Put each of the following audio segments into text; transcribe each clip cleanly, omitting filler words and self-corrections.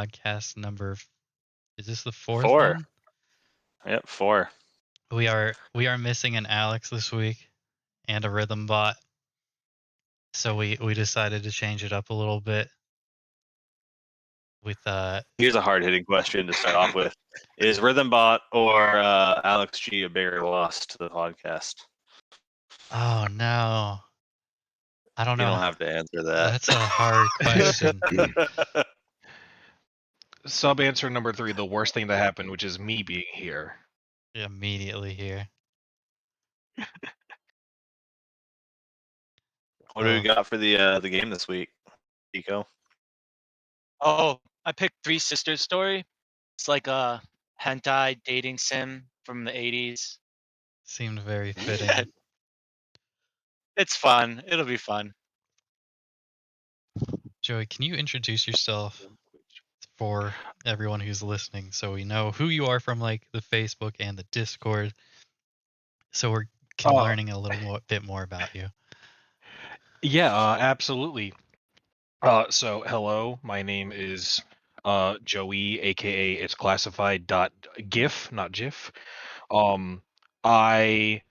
podcast number. Is this the fourth 4. one? Yep, 4. We are missing an Alex this week and a rhythm bot. So we decided to change it up a little bit. With Here's a hard-hitting question to start off with: is Rhythmbot or Alex G a bigger loss to the podcast? Oh no, I don't know. You don't have to answer that. That's a hard question. Sub answer number 3: the worst thing that happened, which is me being here. Immediately here. What do we got for the game this week, Pico? Oh, I picked Three Sisters Story. It's like a hentai dating sim from the 80s. Seemed very fitting. It's fun. It'll be fun. Joey, can you introduce yourself for everyone who's listening so we know who you are from like the Facebook and the Discord, so we're learning a little bit more about you? Yeah, absolutely. So hello, my name is Joey, aka it's classified.gif, not GIF. I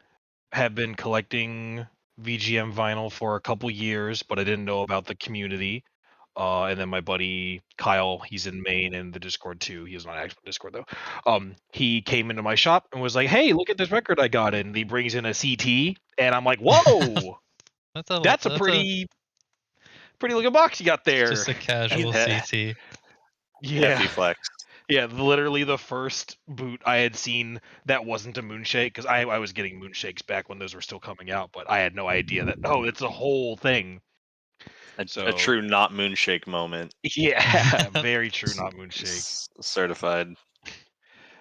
have been collecting VGM vinyl for a couple years, but I didn't know about the community. And then my buddy Kyle, he's in Maine and the Discord too. He is not actually in Discord though. He came into my shop and was like, "Hey, look at this record I got!" And he brings in a CT, and I'm like, "Whoa, that's a pretty looking box you got there." Just a casual CT. Yeah. Hefty flex. Yeah, literally the first boot I had seen that wasn't a moonshake, because I was getting moonshakes back when those were still coming out, but I had no idea that, it's a whole thing. A true not moonshake moment. Yeah, very true not moonshake. Certified.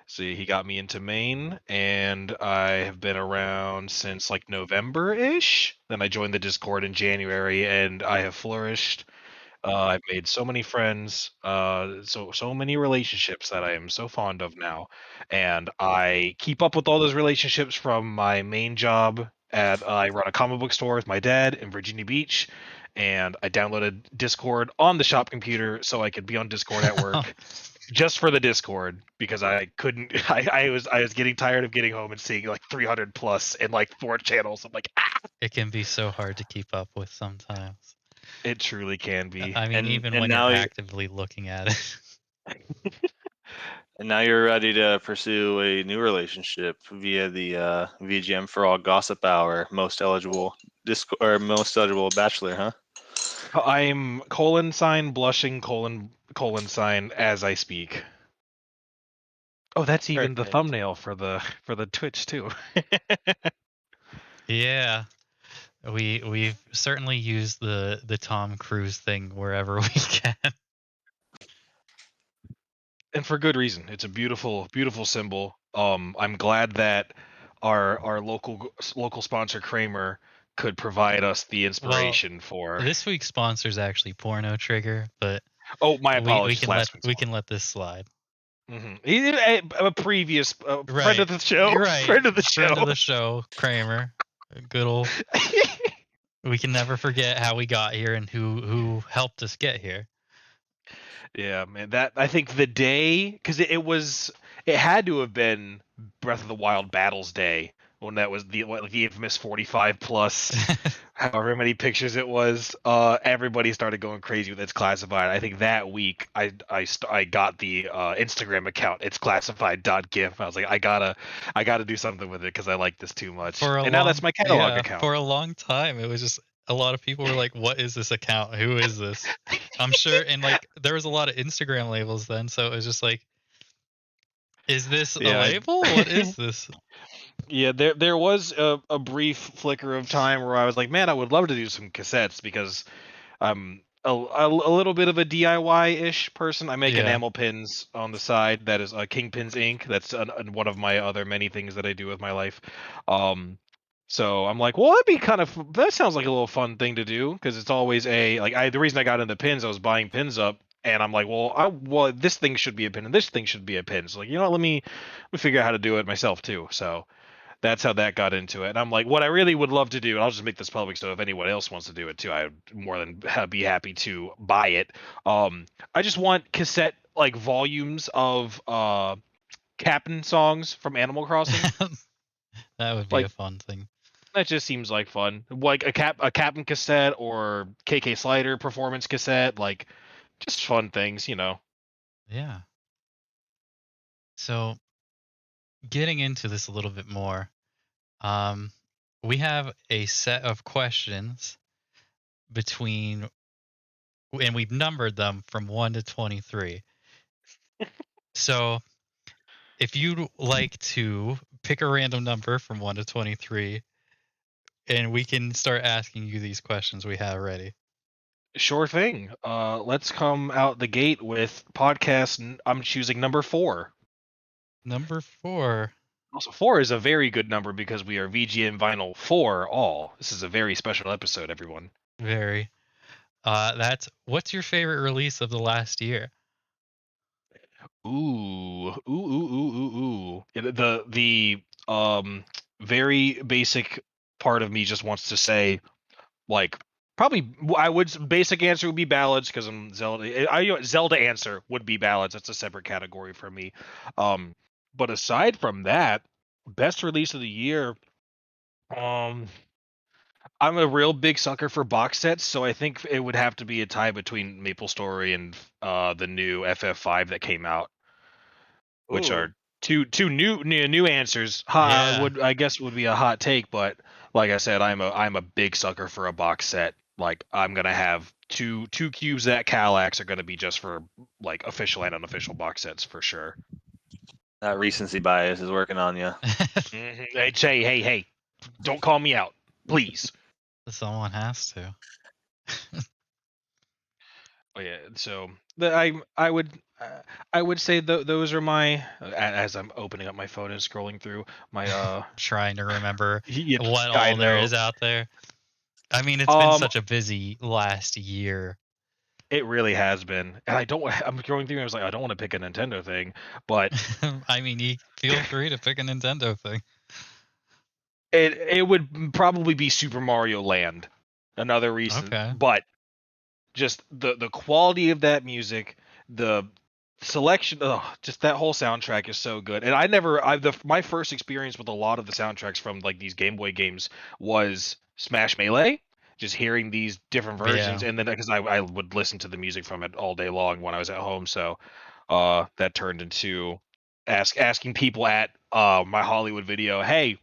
See, he got me into Maine, and I have been around since like November-ish. Then I joined the Discord in January, and I have flourished. I've made so many friends, so many relationships that I am so fond of now, and I keep up with all those relationships from my main job I run a comic book store with my dad in Virginia Beach, and I downloaded Discord on the shop computer so I could be on Discord at work. Just for the Discord, because I couldn't. I was getting tired of getting home and seeing like 300 plus and like 4 channels. I'm like, It can be so hard to keep up with sometimes. It truly can be. I mean, even when you're actively looking at it. And now you're ready to pursue a new relationship via the VGM4ALL Gossip Hour, most eligible Bachelor, huh? I'm blushing $sign as I speak. Oh, that's even the thumbnail for the Twitch too. Yeah. We've certainly used the Tom Cruise thing wherever we can. And for good reason. It's a beautiful, beautiful symbol. I'm glad that our local sponsor Kramer could provide us the inspiration for this week's sponsor is actually Porno Trigger, but my apologies. We can let this slide. Mm-hmm. He did a previous friend of the show, right? Friend of the show, Kramer. Good old. We can never forget how we got here and who helped us get here. Yeah, man. That I think the day, because it had to have been Breath of the Wild Battles Day when that was the infamous 45 plus, however many pictures it was. Everybody started going crazy with It's Classified. I think that week I got the Instagram account. It's classified.gif. I was like, I gotta do something with it because I like this too much. Now that's my catalog account. For a long time, it was just a lot of people were like, "What is this account? Who is this?" I'm sure, and like there was a lot of Instagram labels then, so it was just like, "Is this a label? What is this?" Yeah, there was a brief flicker of time where I was like, man, I would love to do some cassettes because I'm a little bit of a DIY-ish person. I make enamel pins on the side. That is Kingpins Inc. That's one of my other many things that I do with my life. So I'm like, well, that sounds like a little fun thing to do because it's always the reason I got into pins, I was buying pins up. And I'm like, well, this thing should be a pin, and this thing should be a pin. So like, let me figure out how to do it myself too. So that's how that got into it. And I'm like, what I really would love to do, and I'll just make this public, so if anyone else wants to do it too, I would more than be happy to buy it. I just want cassette like volumes of Captain songs from Animal Crossing. That would be Like a fun thing. that just seems like fun. Like a Captain cassette or KK Slider performance cassette, like just fun things, you know. Yeah. So getting into this a little bit more, we have a set of questions between, and we've numbered them from 1 to 23. So if you'd like to pick a random number from 1 to 23, and we can start asking you these questions we have ready. Sure thing. Let's come out the gate with podcast. I'm choosing number 4. Number 4. Also, 4 is a very good number because we are VGM Vinyl 4 all. This is a very special episode, everyone. Very. That's what's your favorite release of the last year? Ooh. Yeah, the very basic part of me just wants to say, like, probably I would basic answer would be ballads because I'm Zelda. Zelda answer would be ballads. That's a separate category for me. But aside from that, best release of the year. I'm a real big sucker for box sets, so I think it would have to be a tie between MapleStory and the new FF5 that came out, which Ooh. are two new answers. Yeah. I guess would be a hot take, but like I said, I'm a big sucker for a box set. Like I'm gonna have two cubes that Kallax are gonna be just for like official and unofficial box sets for sure. That recency bias is working on you. Hey, don't call me out, please. Someone has to. Oh yeah, so I would say those are my as I'm opening up my phone and scrolling through my Trying to remember yeah, what I all there know. is out there. I mean, it's been such a busy last year. It really has been, and I'm going through and I was like, I don't want to pick a Nintendo thing, but I mean, you feel free to pick a Nintendo thing. it would probably be Super Mario Land, another recent, Okay. but just the quality of that music, the selection, just that whole soundtrack is so good. And my first experience with a lot of the soundtracks from like these Game Boy games was Smash Melee. Just hearing these different versions, Yeah. and then because I would listen to the music from it all day long when I was at home, so that turned into asking people at my Hollywood video, hey,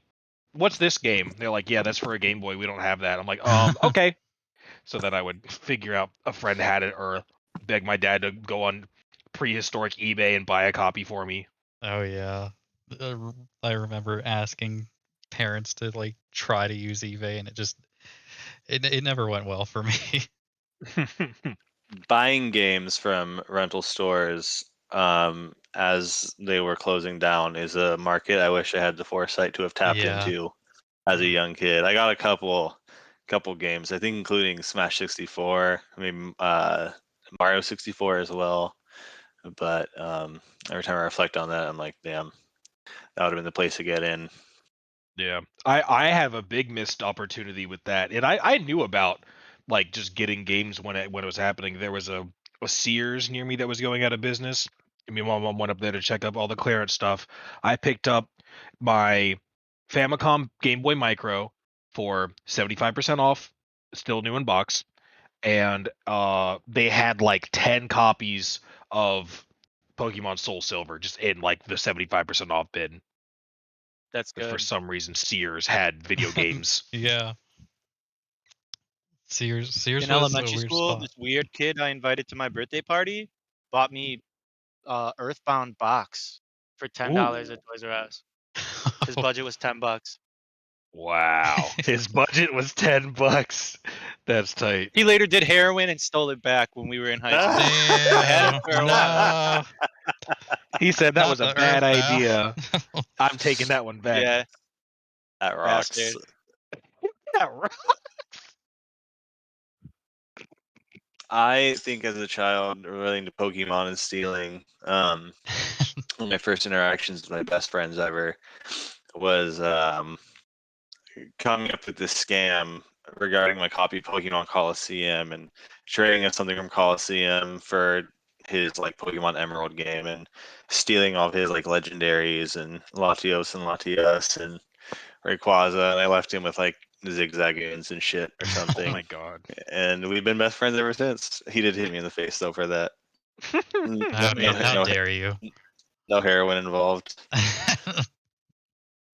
what's this game? They're like, yeah, that's for a Game Boy. We don't have that. I'm like, okay, so that I would figure out a friend had it or beg my dad to go on prehistoric eBay and buy a copy for me. Oh yeah. I remember asking parents to like try to use eBay, and it never went well for me. Buying games from rental stores as they were closing down is a market I wish I had the foresight to have tapped Yeah. into as a young kid. I got a couple games, I think including Smash 64, I mean Mario 64 as well. But every time I reflect on that, I'm like, damn, that would have been the place to get in. Yeah, I have a big missed opportunity with that, and I knew about like just getting games when it was happening. There was a Sears near me that was going out of business. I mean, my mom went up there to check up all the clearance stuff. I picked up my Famicom Game Boy Micro for 75% off, still new in box, and they had like 10 copies of Pokemon Soul Silver just in like the 75% off bin. That's For good. some reason Sears had video games. Yeah. Sears In was a elementary weird school, spot. this weird kid I invited to my birthday party bought me Earthbound box for $10 Ooh. at Toys R Us. His budget was $10. Wow. His budget was $10. That's tight. He later did heroin and stole it back when we were in high school. I had it Damn. for a while. No. He said that Not was a the bad Earthbound. idea. I'm taking that one back. Yeah, That rocks. bastard. Yeah, right. I think as a child relating to Pokemon and stealing, one of my first interactions with my best friends ever was coming up with this scam regarding my copy of Pokemon Coliseum and trading in something from Coliseum for his like Pokemon Emerald game and stealing all of his like legendaries and Latios and Latias and Rayquaza, and I left him with like Zigzagoons and shit or Oh something. my god. And we've been best friends ever since. He did hit me in the face though for that. How dare you? No heroin involved.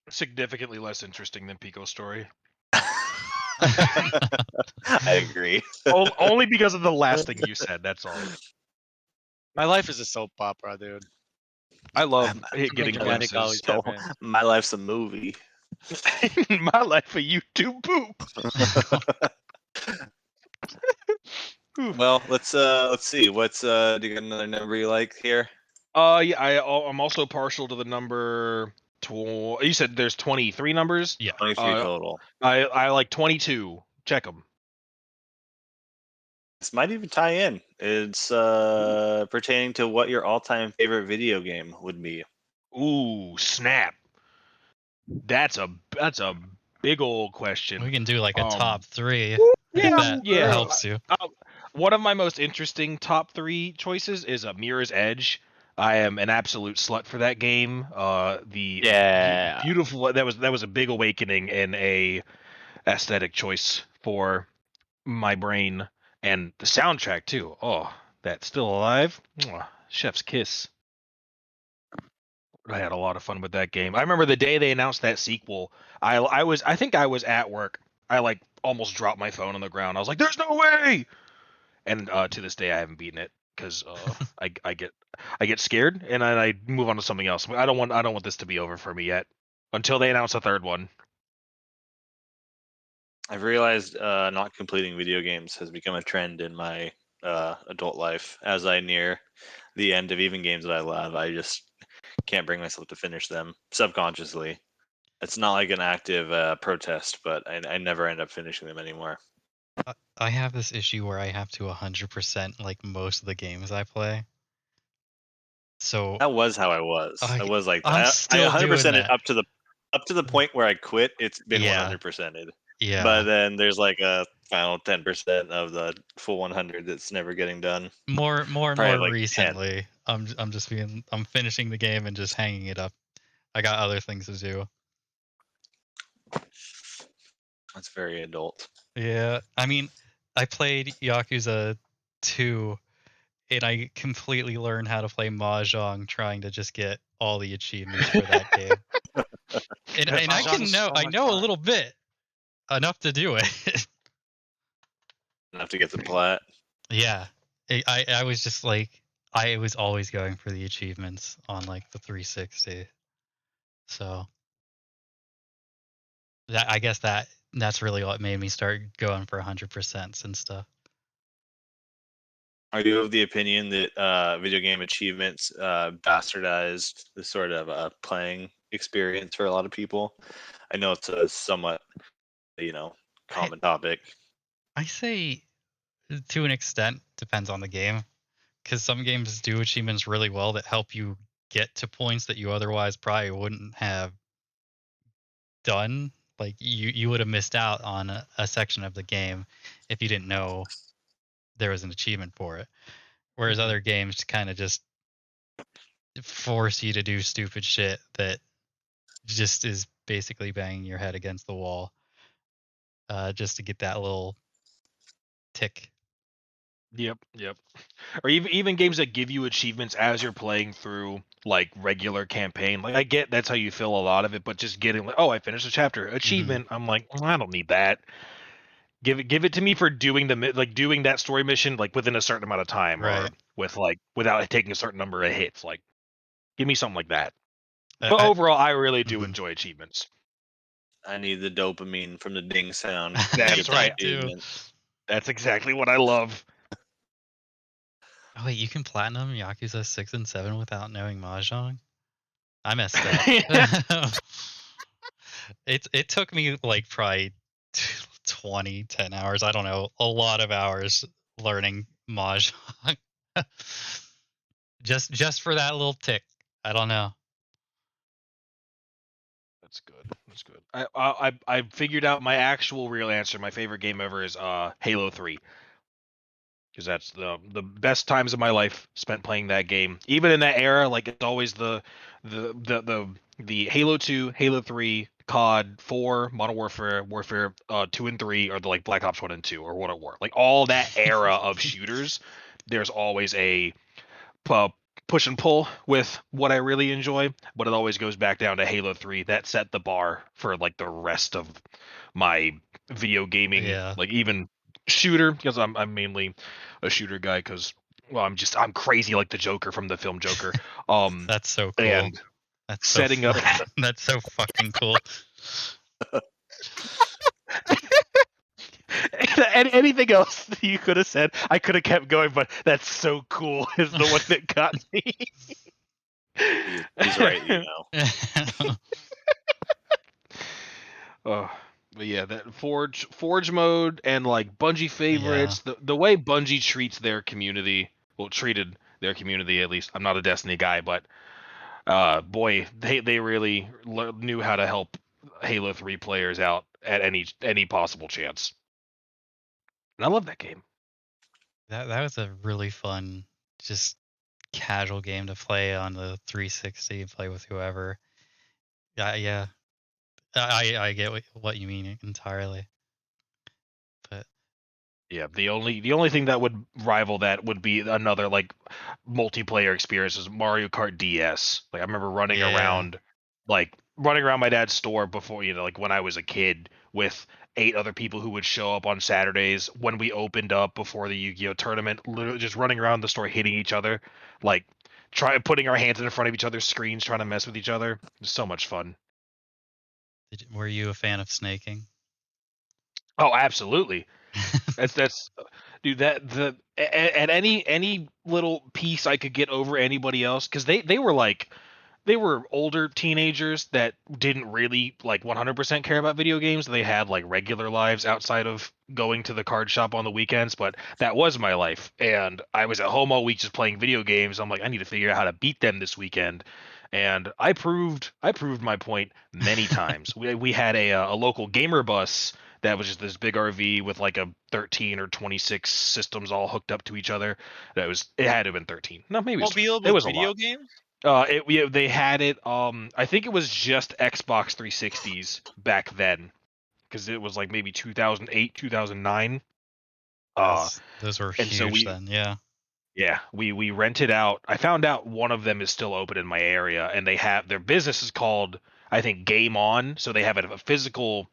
Significantly less interesting than Pico's story. I agree. Only because of the last thing you said. That's all. My life is a soap opera, dude. I love Something getting dramatic always glimpses. So, happens. my life's a movie. My life a YouTube poop. Well, let's see. What's do you got another number you like here? Yeah, I'm also partial to the number. You said there's 23 numbers. Yeah. 23 total. I like 22. Check them. This might even tie in. It's pertaining to what your all-time favorite video game would be. Ooh, snap. That's a big old question. We can do like a top 3 if Yeah, that helps you. One of my most interesting top 3 choices is a Mirror's Edge. I am an absolute slut for that game. Yeah. Beautiful. That was a big awakening in a aesthetic choice for my brain, and the soundtrack too. Oh, that's Still Alive. Mwah, chef's kiss. I had a lot of fun with that game. I remember the day they announced that sequel. I think I was at work. I like almost dropped my phone on the ground. I was like, "There's no way!" And to this day, I haven't beaten it because I get scared and I move on to something else. I don't want this to be over for me yet until they announce a third one. I've realized not completing video games has become a trend in my adult life. As I near the end of even games that I love, I just can't bring myself to finish them subconsciously. It's not like an active protest, but I never end up finishing them anymore. I have this issue where I have to 100% like most of the games I play. So That was how I was. I was like I'm that. I still 100% doing it that. up to the point where I quit. It's been Yeah. 100%ed. Yeah. But then there's like a final 10% of the full 100 that's never getting done. More and Probably more like 10. recently, I'm finishing the game and just hanging it up. I got other things to do. That's very adult. Yeah, I mean, I played Yakuza 2, and I completely learned how to play Mahjong trying to just get all the achievements for that game. And I Mahjong is so I much know a fun. little bit, enough to do it. Enough to get the plat. Yeah, I was just like, I was always going for the achievements on like the 360. So that I guess that's really what made me start going for 100% and stuff. Are you of the opinion that video game achievements bastardized the sort of playing experience for a lot of people? I know it's a somewhat, common topic. I say to an extent, depends on the game, because some games do achievements really well that help you get to points that you otherwise probably wouldn't have done. Like you would have missed out on a section of the game if you didn't know there was an achievement for it. Whereas other games kind of just force you to do stupid shit that just is basically banging your head against the wall just to get that little tick. Yep. Or even games that give you achievements as you're playing through like regular campaign. Like I get that's how you feel a lot of it, but just getting like, oh, I finished a chapter, achievement. I'm like, I don't need that. Give it to me for doing doing that story mission like within a certain amount of time, Right. or with like without taking a certain number of hits. Like, give me something like that. But I- overall, I really do enjoy achievements. I need the dopamine from the ding sound. That's right. I do. That's exactly what I love. Oh wait, you can platinum Yakuza 6 and 7 without knowing Mahjong? I messed up. It took me like probably 10 hours. I don't know, a lot of hours learning Mahjong. just for that little tick. I don't know. That's good. I figured out my actual real answer. My favorite game ever is Halo 3. because that's the best times of my life spent playing that game. Even in that era, like it's always the Halo 2, Halo 3, COD 4, Modern Warfare 2 and 3, or the like Black Ops 1 and 2, or World at War. Like all that era of shooters, there's always a push and pull with what I really enjoy, but it always goes back down to Halo 3. That set the bar for like the rest of my video gaming, Yeah. like even shooter, because I'm mainly a shooter guy because I'm crazy like the Joker from the film Joker. That's so cool. And That's setting up that's so fucking cool. and anything else that you could have said, I could have kept going, but that's so cool is the one that got me. He's right, you know. Oh, but yeah, that Forge mode and like Bungie favorites, the way Bungie treats their community, well, treated their community at least. I'm not a Destiny guy, but boy, they really knew how to help Halo 3 players out at any possible chance. And I love that game. That was a really fun, just casual game to play on the 360 and play with whoever. Yeah. I get what you mean entirely. But Yeah, the only thing that would rival that would be another like multiplayer experience is Mario Kart DS. Like I remember running around my dad's store before, like when I was a kid with 8 other people who would show up on Saturdays when we opened up before the Yu-Gi-Oh tournament, literally just running around the store hitting each other, like putting our hands in front of each other's screens trying to mess with each other. It was so much fun. were you a fan of snaking? Oh, absolutely. That's dude, at any little piece I could get over anybody else, because they were older teenagers that didn't really like 100% care about video games. They had like regular lives outside of going to the card shop on the weekends, but that was my life, and I was at home all week just playing video games. I'm like, I need to figure out how to beat them this weekend, and I proved my point many times. We had a local gamer bus that was just this big RV with like a 13 or 26 systems all hooked up to each other. It had to have been 13. No, maybe it was 20. Mobile It with was a video lot. games? They had it. I think it was just Xbox 360s back then, because it was like maybe 2008, 2009. Those were And so huge then. we rented out. I found out one of them is still open in my area, and their business is called, I think, Game On. So they have a physical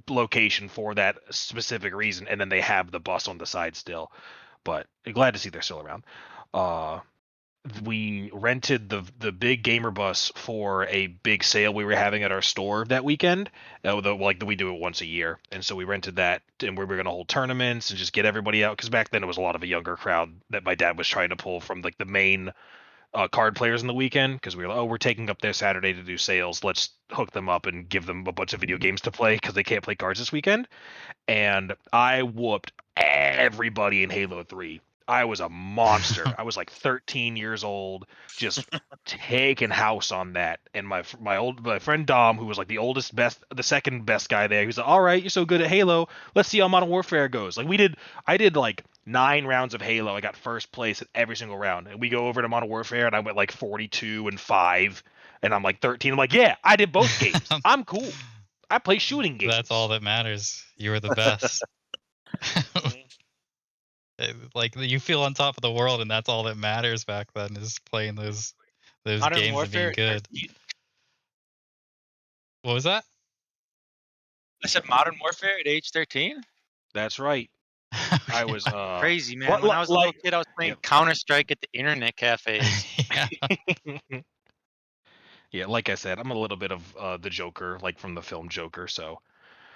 location for that specific reason, and then they have the bus on the side still. But glad to see they're still around. We rented the big gamer bus for a big sale we were having at our store that weekend. We do it once a year, and so we rented that, and we were going to hold tournaments and just get everybody out, because back then it was a lot of a younger crowd that my dad was trying to pull from like the main card players in the weekend, because we were like, oh, we're taking up their Saturday to do sales, let's hook them up and give them a bunch of video games to play because they can't play cards this weekend. And I whooped everybody in Halo 3. I was a monster. I was like 13 years old, just taking house on that. And my friend Dom, who was like the second best guy there, he was like, "All right, you're so good at Halo. Let's see how Modern Warfare goes." Like I did like 9 rounds of Halo. I got first place at every single round. And we go over to Modern Warfare, and I went like 42-5, and I'm like 13. I'm like, yeah, I did both games. I'm cool. I play shooting games. That's all that matters. You were the best. Like you feel on top of the world, and that's all that matters back then, is playing those Modern games Warfare and being good. 13? What was that? I said Modern Warfare at age 13? That's right. I was Crazy, man. When I was a little kid, I was playing Counter-Strike at the internet cafes. Yeah, like I said, I'm a little bit of the Joker, like from the film Joker. So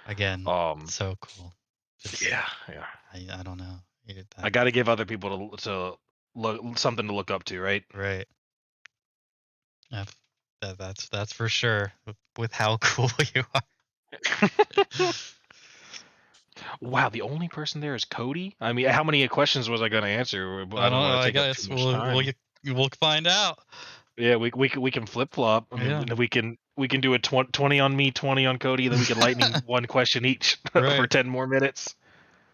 again, so cool. Yeah. I don't know. I got to give other people to look something to look up to, right? Right. That's for sure. With how cool you are. Wow, the only person there is Cody. I mean, how many questions was I going to answer? I don't know. I guess we'll find out. Yeah, we can flip flop. I mean, we can do a 20 on me, 20 on Cody, then we can lightning one question each for 10 more minutes.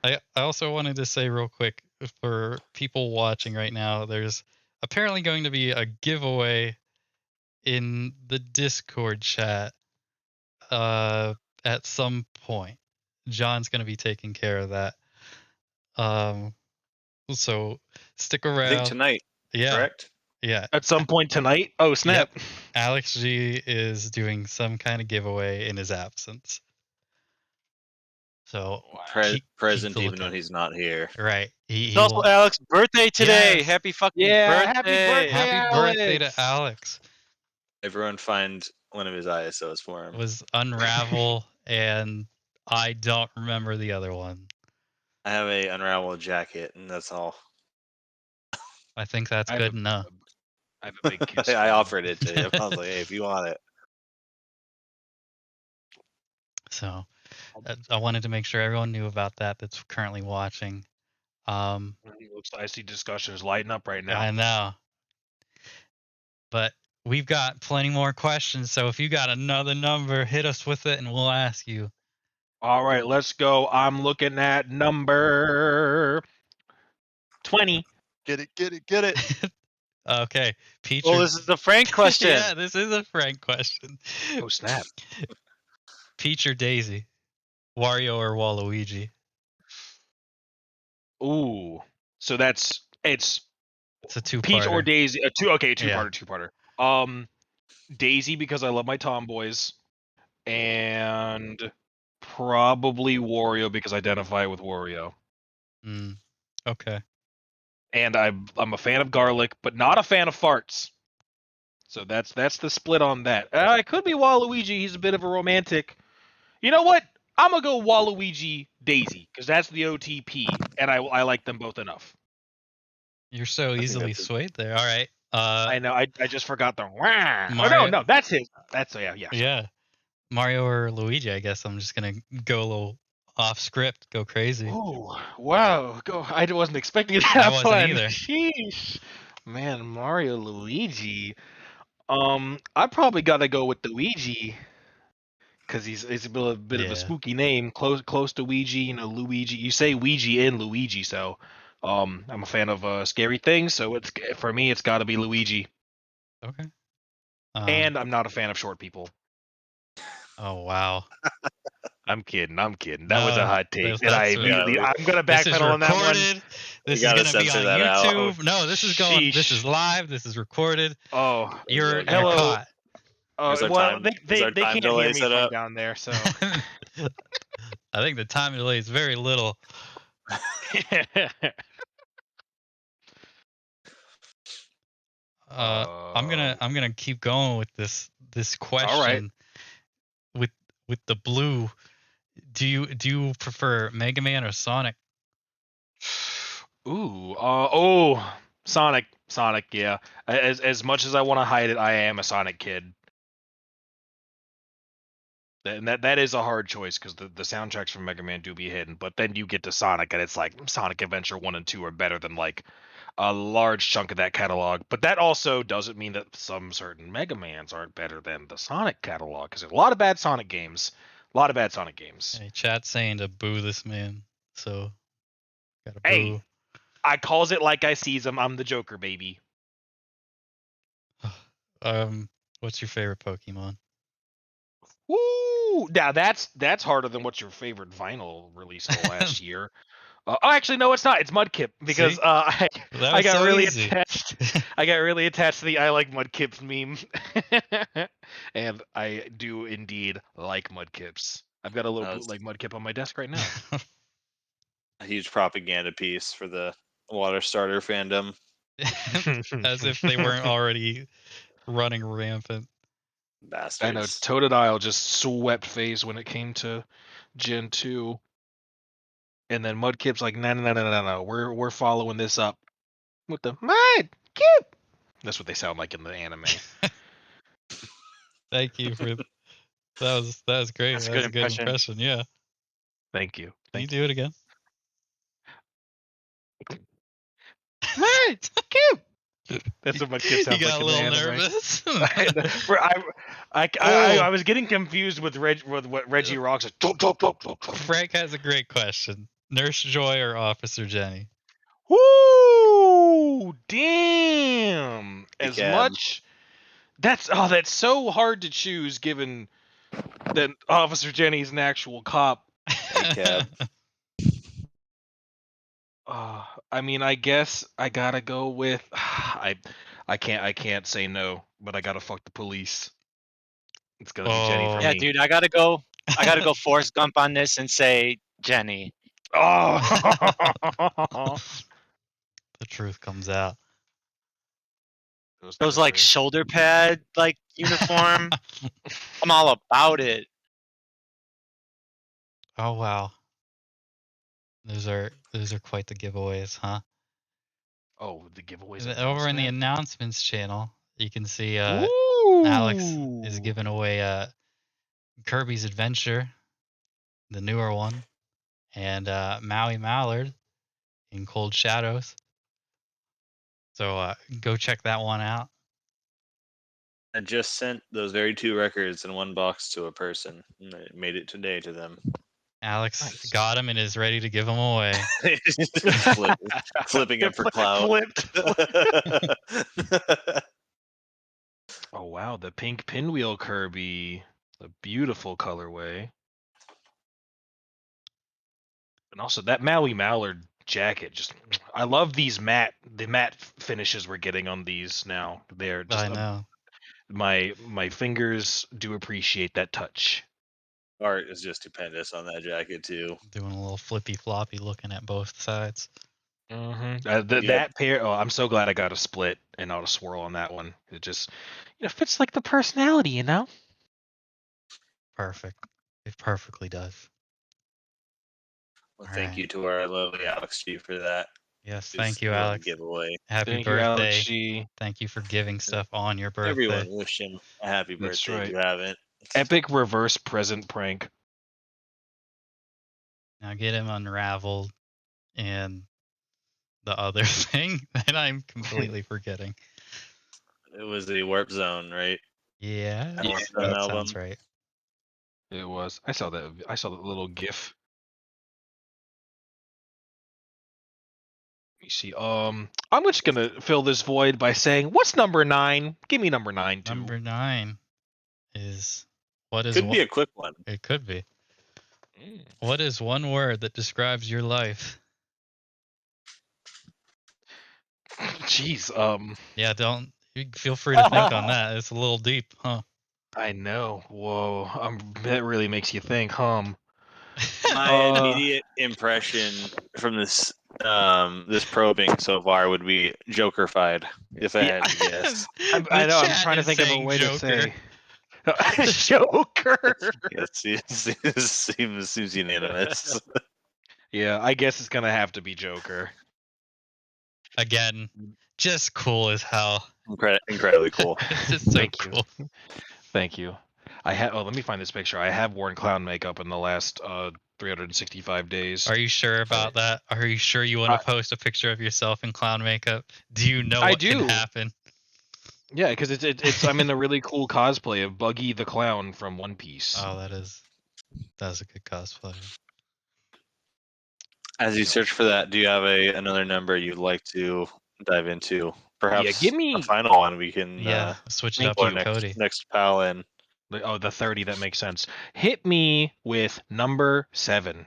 I also wanted to say real quick, for people watching right now, there's apparently going to be a giveaway in the Discord chat at some point. John's going to be taking care of that. So stick around. I think tonight. Yeah. Correct. Yeah. At some point tonight. Oh snap! Yep. Alex G is doing some kind of giveaway in his absence. So Present keep even when he's not here. right. It's also Alex's birthday today. Yes. Happy fucking Yeah, birthday! happy birthday. Happy birthday Alex. to Alex. Everyone find one of his ISOs for him. It was Unravel, and I don't remember the other one. I have a Unravel jacket, and that's all. I think that's good enough. I have a big kiss. I offered it to him. I was like, hey, if you want it. So I wanted to make sure everyone knew about that that's currently watching. Looks like I see discussions lighting up right now. I know. But we've got plenty more questions, so if you got another number, hit us with it and we'll ask you. All right, let's go. I'm looking at number 20. Get it. Okay. Peach. Well, this is the Frank question. Yeah, this is a Frank question. Oh snap! Peach or Daisy? Wario or Waluigi? Ooh, so it's It's a two-parter. Peach or Daisy. Two-parter, Yeah. two-parter. Daisy because I love my tomboys, and probably Wario because I identify with Wario. Okay. And I'm a fan of garlic, but not a fan of farts. So that's the split on that. It could be Waluigi. He's a bit of a romantic. You know what? I'm gonna go Waluigi Daisy because that's the OTP, and I like them both enough. You're so easily swayed there. All right. I know. I just forgot the. Mario- No, that's his. That's yeah. Yeah. Mario or Luigi, I guess I'm just gonna go a little off script, go crazy. Oh wow! I wasn't expecting that. I wasn't one. either. Sheesh, man, Mario Luigi. I probably gotta go with Luigi because he's a bit of a spooky name, close to Ouija. You know, Luigi. You say Ouija in Luigi, so I'm a fan of scary things. So for me, it's got to be Luigi. Okay. And I'm not a fan of short people. Oh wow. I'm kidding. That was a hot take. That's I'm gonna backpedal on that one. This is gonna be on YouTube. No, this is going. This is live. This is recorded. Oh, you're hello. caught. Well, they can't hear me from down there, so. I think the time delay is very little. I'm gonna keep going with this question. All right. With the blue, do you prefer Mega Man or Sonic? Ooh, Sonic, yeah. As much as I want to hide it, I am a Sonic kid. And that is a hard choice because the soundtracks from Mega Man do be hidden, but then you get to Sonic and it's like Sonic Adventure 1 and 2 are better than like a large chunk of that catalog. But that also doesn't mean that some certain Mega Mans aren't better than the Sonic catalog because there's a lot of bad Sonic games. Hey, chat's saying to boo this man, so gotta boo. Hey, I calls it like I sees him. I'm the Joker, baby. What's your favorite Pokemon? Woo! Now that's harder than what's your favorite vinyl release last year. Actually, no, it's not. It's Mudkip because I got really attached. I got really attached to the "I like Mudkips" meme, and I do indeed like Mudkips. I've got a little bootleg Mudkip on my desk right now. A huge propaganda piece for the water starter fandom. As if they weren't already running rampant. Bastards. I know Totodile just swept face when it came to Gen 2. And then Mudkip's like, no. We're following this up with the Mudkip. That's what they sound like in the anime. Thank you for that. Was great. That's that was a good impression. Yeah. Thank you. Can you do it again? Mudkip. That's what Mudkip sounds you got like a in little the nervous. I was getting confused with what Reggie Rock said. Frank has a great question. Nurse Joy or Officer Jenny? Woo! Damn! As cab. much that's so hard to choose given that Officer Jenny's an actual cop. Cab. I mean, I guess I gotta go with I can't say no, but I gotta fuck the police. It's gonna be Jenny for Yeah, me. dude, I gotta go Forrest Gump on this and say Jenny. Oh, The truth comes out. Those like shoulder pad like uniform. I'm all about it. Oh wow. Those are quite the giveaways, huh? Oh, the giveaways Over in the announcement? announcements channel, you can see Ooh. Alex is giving away Kirby's Adventure, the newer one, and Maui Mallard in Cold Shadows. So go check that one out. I just sent those very 2 records in one box to a person. And I made it today to them. Alex Nice. got him and is ready to give them away. Flipping it for clout. Flipped. Oh wow, the pink pinwheel Kirby, a beautiful colorway, and also that Maui Mallard jacket. Just, I love the matte finishes we're getting on these now. They're just I know. my fingers do appreciate that touch. Art is just stupendous on that jacket too. Doing a little flippy floppy looking at both sides. Mm-hmm. That pair. Oh, I'm so glad I got a split and not a swirl on that one. It just, fits like the personality, you know. Perfect. It perfectly does. Well, All thank right. you to our lovely Alex G for that. Yes, thank you, What a Alex. giveaway. Happy Thank you, Alex birthday. G. Thank you for giving stuff on your birthday. Everyone wish him a happy That's birthday if right. you haven't. Epic reverse present prank. Now get him unraveled and the other thing that I'm completely forgetting. It was the Warp Zone, right? Yeah, Warp Yeah, Zone that album. sounds right. it was. I saw that. I saw that little GIF. Let me see. I'm just gonna fill this void by saying, "What's number 9? Give me number 9 too." Number 9 is what is Could be a quick one. It could be. Mm. What is one word that describes your life? Jeez. Yeah, don't feel free to think on that. It's a little deep, huh? I know. Whoa. That really makes you think. My immediate impression from this this probing so far would be Jokerfied, if I had to guess. I know. I'm chat trying to is think of a saying way Joker. to say Joker. It seems unanimous. Yeah, I guess it's gonna have to be Joker. Again, just cool as hell. Incredibly cool. It's just so Thank you. cool. Thank you. Let me find this picture. I have worn clown makeup in the last 365 days. Are you sure about that? Are you sure you want to post a picture of yourself in clown makeup? Do you know what can happen? Yeah, because it's I'm in a really cool cosplay of Buggy the Clown from One Piece. Oh, that's a good cosplay. As you search for that, do you have another number you'd like to dive into? Perhaps give me a final one we can switch it up with Cody. next pal in. Oh, the 30, that makes sense. Hit me with number 7.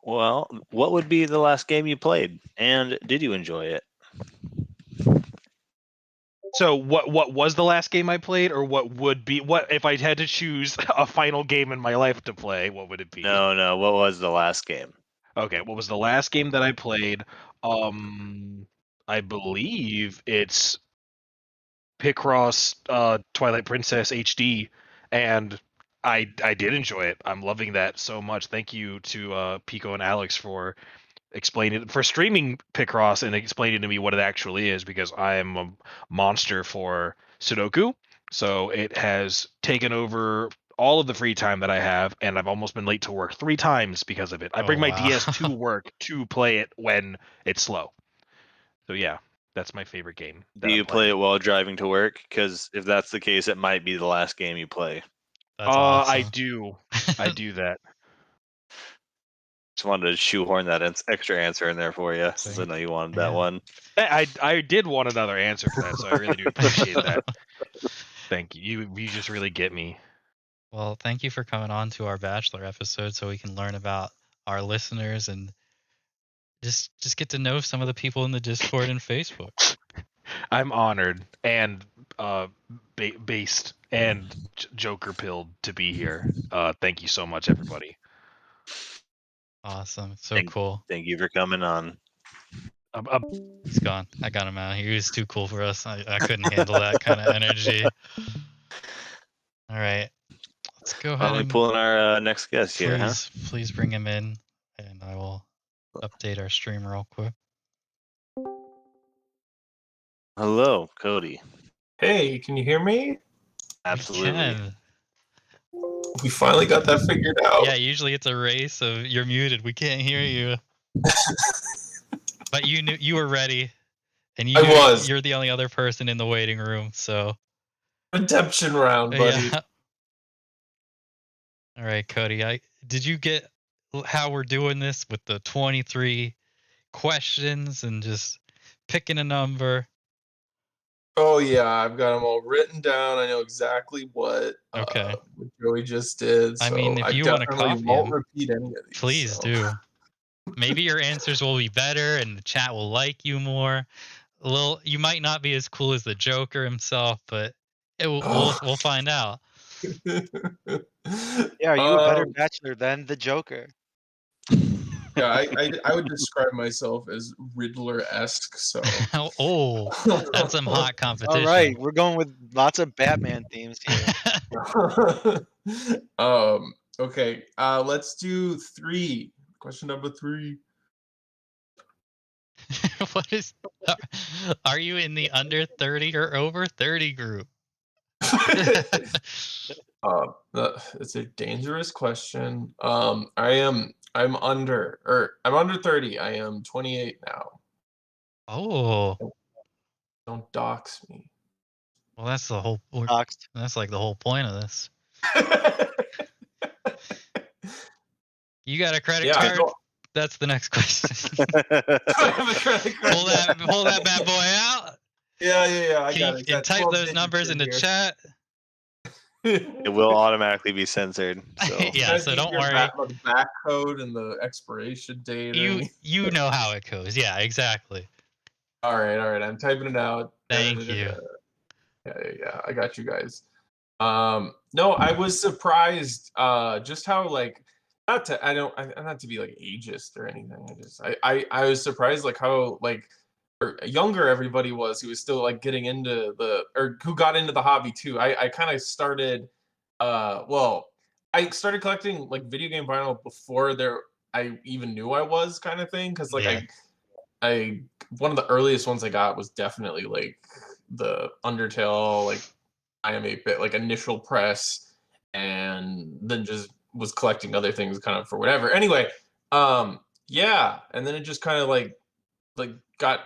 Well, what would be the last game you played, and did you enjoy it? So what was the last game I played, or what if I had to choose a final game in my life to play, what would it be? No. What was the last game? Okay, what was the last game that I played? I believe it's Picross Twilight Princess HD, and I did enjoy it. I'm loving that so much. Thank you to Pico and Alex for streaming Picross and explaining to me what it actually is, because I am a monster for Sudoku. So it has taken over all of the free time that I have, and I've almost been late to work 3 times because of it. I bring my DS to work to play it when it's slow. So yeah, that's my favorite game. Do you play it while driving to work? Because if that's the case, it might be the last game you play. That's awesome. I do. I do that. Just wanted to shoehorn that extra answer in there for you, since I know you wanted that one. I did want another answer for that, so I really do appreciate that. Thank you. You just really get me. Well, thank you for coming on to our Bachelor episode so we can learn about our listeners and just get to know some of the people in the Discord and Facebook. I'm honored and based and Joker pilled to be here. Thank you so much, everybody. Awesome. So cool. Thank you for coming on. He's gone. I got him out. He was too cool for us. I couldn't handle that kind of energy. All right. Let's go ahead Finally and pulling our next guest here, huh? Please bring him in, and I will update our stream real quick. Hello, Cody. Hey, can you hear me? Absolutely. We finally got that figured out. Yeah, usually it's a race of you're muted. We can't hear you. But you knew you were ready, and I was. You're the only other person in the waiting room. So redemption round, buddy. Yeah. All right, Cody. Did you get how we're doing this with the 23 questions and just picking a number? Oh yeah, I've got them all written down. I know exactly what Joey just did. So I mean, if you want to copy won't them, repeat any of these. Please do. Maybe your answers will be better, and the chat will like you more. You might not be as cool as the Joker himself, but we'll find out. Yeah, are you a better bachelor than the Joker? Yeah, I would describe myself as Riddler-esque. So. Oh, that's some hot competition. All right, we're going with lots of Batman themes here. Okay. Let's do 3. Question number 3. What is? Are you in the under 30 or over 30 group? It's a dangerous question. I'm under 30. I am 28 now. Oh. Don't dox me. Well, that's the whole. That's like the whole point of this. You got a credit card? That's the next question. I have a credit card. Pull that bad boy out. Yeah. I got it. And type those numbers in the chat. It will automatically be censored. So. Yeah, so don't worry. The back code and the expiration date. You know how it goes. Yeah, exactly. All right. I'm typing it out. Thank you. Yeah. I got you guys. No, I was surprised just how like not to be like ageist or anything. I was surprised like how like younger everybody was who was still like getting into who got into the hobby too. I kind of started I started collecting like video game vinyl before I even knew I was kind of thing, because like I one of the earliest ones I got was definitely like the Undertale like I am 8-bit like initial press, and then just was collecting other things kind of for whatever. Anyway, yeah, and then it just kind of like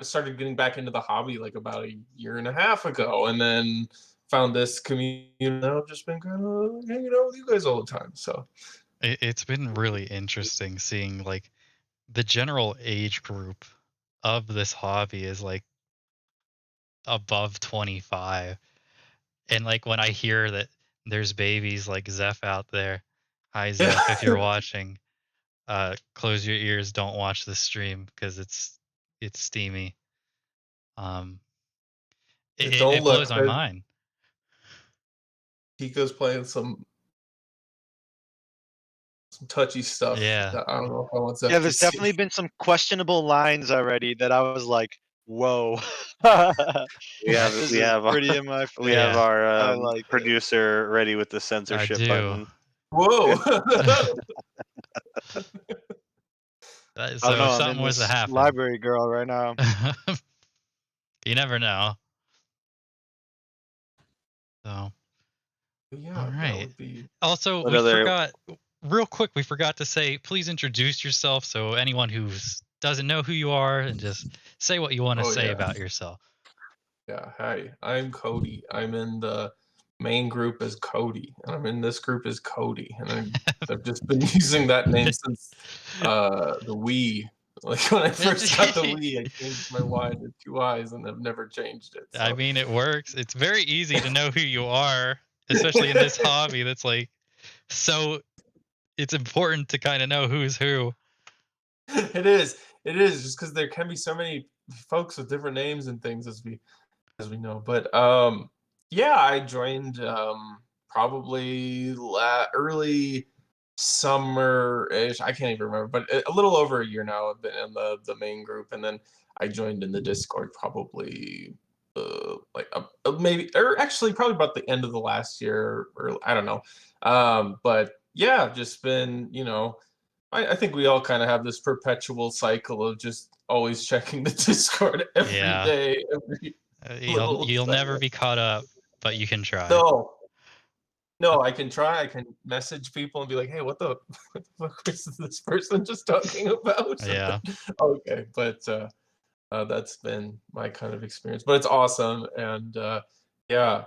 started getting back into the hobby like about a year and a half ago, and then found this community. And I've just been kind of hanging out with you guys all the time. So it's been really interesting seeing like the general age group of this hobby is like above 25, and like when I hear that there's babies like Zeph out there, hi Zeph, if you're watching, close your ears, don't watch the stream because it's steamy. It blows my mind. Pico's playing some touchy stuff. Yeah, I don't know if I want Zeph there's to definitely been some questionable lines already that I was like, whoa. We have pretty in my face. We have our producer ready with the censorship button. Whoa. So if something was to happen, library girl right now. You never know. So yeah, all right. Be... Also, we forgot to say, please introduce yourself so anyone who doesn't know who you are, and just say what you want to say about yourself. Yeah, hi, I'm Cody. I'm in the main group as Cody, and I'm in this group as Cody, and I've just been using that name since the Wii. Like when I first got the Wii, I changed my Y to 2 I's, and I've never changed it. So. I mean, it works. It's very easy to know who you are, especially in this hobby. That's like so. It's important to kind of know who's who. It is just because there can be so many folks with different names and things as we know. But yeah, I joined probably early summer-ish. I can't even remember, but a little over a year now. I've been in the main group, and then I joined in the Discord probably maybe, or actually probably about the end of the last year, or I don't know. But yeah, just been, I think we all kind of have this perpetual cycle of just always checking the Discord every day. You'll never be caught up, but you can try. No, I can try. I can message people and be like, "Hey, what the fuck was this person just talking about?" Yeah. Okay, but that's been my kind of experience. But it's awesome, and yeah.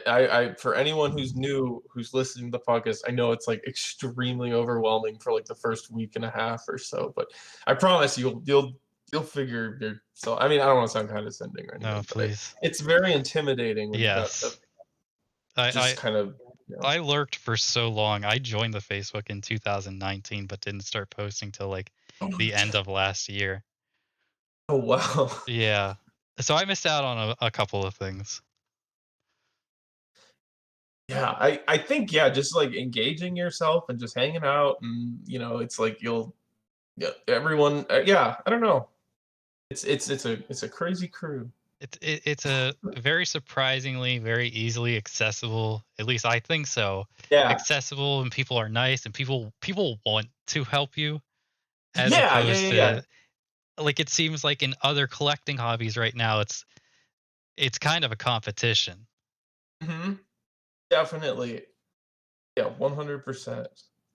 I for anyone who's new, who's listening to the podcast, I know it's like extremely overwhelming for like the first week and a half or so, but I promise you'll figure yourself. I mean, I don't want to sound condescending or anything. No, please. It's very intimidating when yes. I lurked for so long. I joined the Facebook in 2019, but didn't start posting till like the end of last year. Oh wow. Yeah. So I missed out on a couple of things. Yeah, I think just like engaging yourself and just hanging out, and it's like everyone. I don't know. It's a crazy crew. It's a very surprisingly very easily accessible. At least I think so. Yeah. Accessible, and people are nice, and people want to help you. As Yeah, opposed yeah. to like it seems like in other collecting hobbies right now, it's kind of a competition. Mm-hmm. Definitely. Yeah, 100%.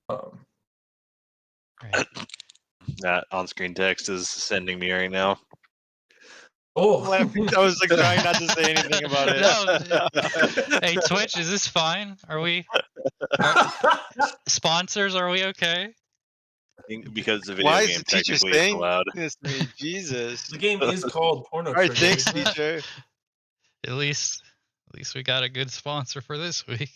Right. That on-screen text is sending me right now. Oh, I was like trying not to say anything about it. No. Hey, Twitch, is this fine? Are we sponsors? Are we okay? I think because the video Why is game the teacher technically is saying allowed. this to me? Jesus. the game is called Porno All right, Trigger. thanks, teacher. At least we got a good sponsor for this week.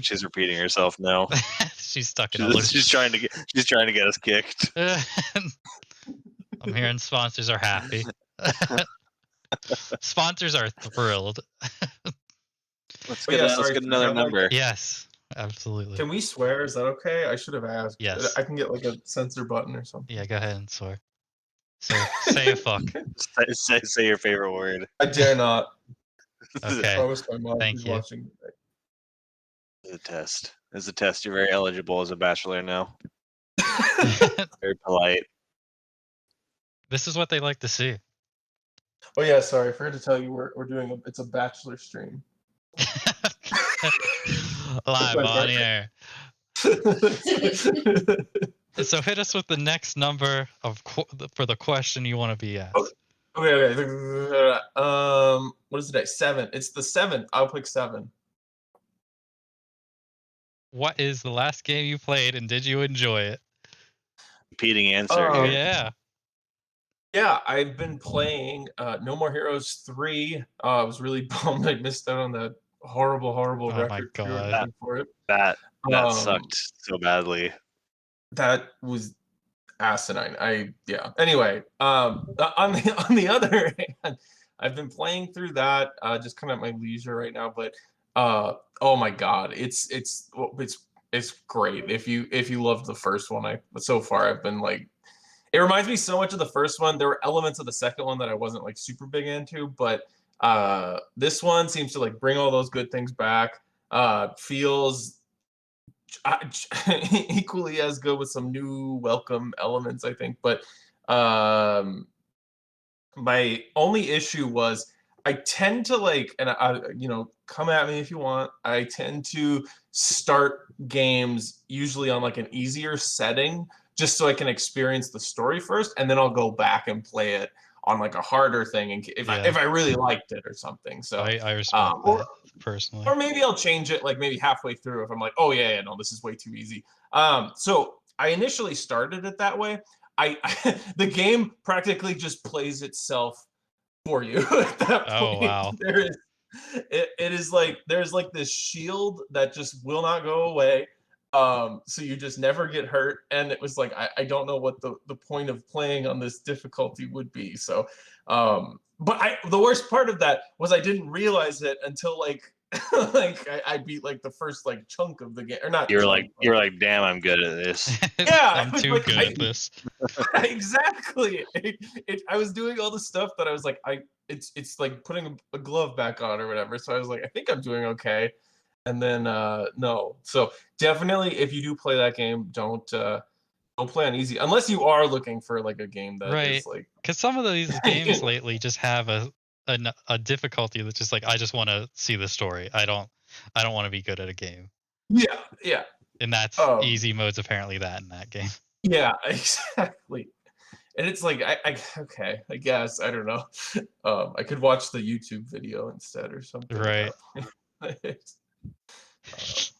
She's repeating herself now. She's stuck in a loop. She's trying to get us kicked. I'm hearing sponsors are happy. Sponsors are thrilled. Let's get another number. Yes, absolutely. Can we swear? Is that okay? I should have asked. Yes. I can get like a censor button or something. Yeah, go ahead and swear. Say a fuck. Say your favorite word. I dare not. Okay. I promise my mom Thank who's you. watching. It's a test. It's a test. You're very eligible as a bachelor now. Very polite. This is what they like to see. Oh yeah, sorry, I forgot to tell you we're doing it's a bachelor stream. Live on air. So hit us with the next number for the question you want to be asked. Okay. What is it today? 7. It's the 7th. I'll pick 7. What is the last game you played, and did you enjoy it? Repeating answer. Yeah. Yeah, I've been playing No More Heroes 3. I was really bummed I missed out on that horrible my record God. for it. That sucked so badly. That was asinine. Anyway, on the other hand, I've been playing through that just kind of at my leisure right now, but oh my God, it's great. If you loved the first one, so far I've been like, it reminds me so much of the first one. There were elements of the second one that I wasn't like super big into, but this one seems to like bring all those good things back. Feels equally as good with some new welcome elements, I think. But my only issue was I tend to like, and come at me if you want. I tend to start games usually on like an easier setting, just so I can experience the story first, and then I'll go back and play it on like a harder thing, and if I really liked it or something. So I respect that personally. Or maybe I'll change it like maybe halfway through if I'm like, oh yeah, no, this is way too easy. So I initially started it that way. The game practically just plays itself for you at that point. Oh wow. It is like there's like this shield that just will not go away. So you just never get hurt. And it was like I don't know what the point of playing on this difficulty would be. So but the worst part of that was I didn't realize it until like like I beat like the first like chunk of the game, or not. You're like, damn, I'm good at this. Yeah, I'm too good at this. Exactly. I was doing all the stuff that I was like, it's like putting a glove back on or whatever. So I was like, I think I'm doing okay. And then no. So definitely, if you do play that game, don't play on easy unless you are looking for like a game that is like. Because some of these games lately just have a difficulty that's just like, I just want to see the story. I don't want to be good at a game. Yeah. And that's easy mode's apparently that in that game. Yeah, exactly. And it's like okay, I guess I don't know. I could watch the YouTube video instead or something. Right.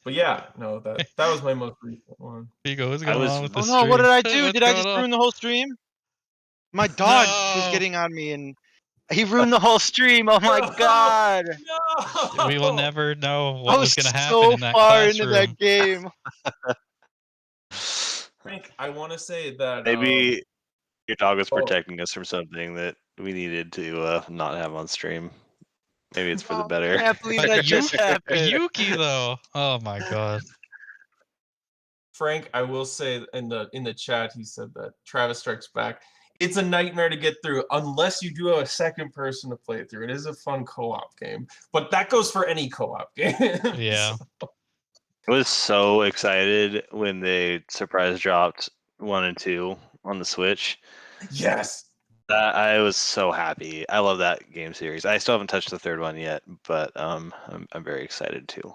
But yeah, no, that was my most recent one. Vigo, what's going on with the stream? Oh no, what did I do? Did I just ruin the whole stream? My dog was getting on me and he ruined the whole stream. Oh my god! No! We will never know what was going to happen so in that far classroom. into that game. Frank, I want to say that maybe your dog was protecting us from something that we needed to not have on stream. Maybe it's for the better. I can't believe that just happened. Yuki though. Oh my god. Frank, I will say in the chat, he said that Travis Strikes Back. It's a nightmare to get through unless you do have a second person to play it through. It is a fun co-op game, but that goes for any co-op game. Yeah. I was so excited when they surprise dropped 1 and 2 on the Switch. Yes. I was so happy. I love that game series. I still haven't touched the third one yet, but I'm very excited too.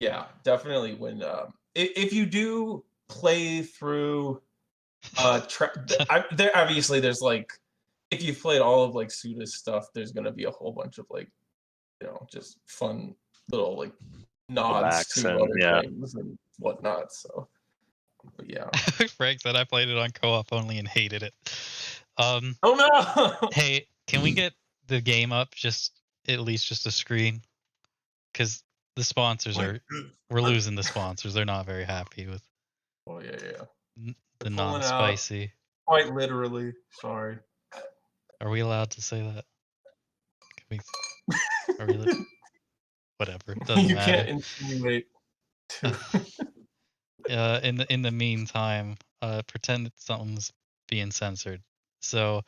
Yeah, definitely. When if you do play through, there obviously there's like, if you've played all of like Suda's stuff, there's gonna be a whole bunch of like, just fun little like nods to other things and whatnot. So, but yeah. Frank said I played it on co-op only and hated it. Oh no! Hey, can we get the game up at least just a screen? Because the sponsors we're losing the sponsors. They're not very happy with. Oh yeah. The non-spicy. Quite literally. Sorry. Are we allowed to say that? Are we? Whatever. It doesn't matter. Can't insinuate. In the meantime, pretend that something's being censored. So,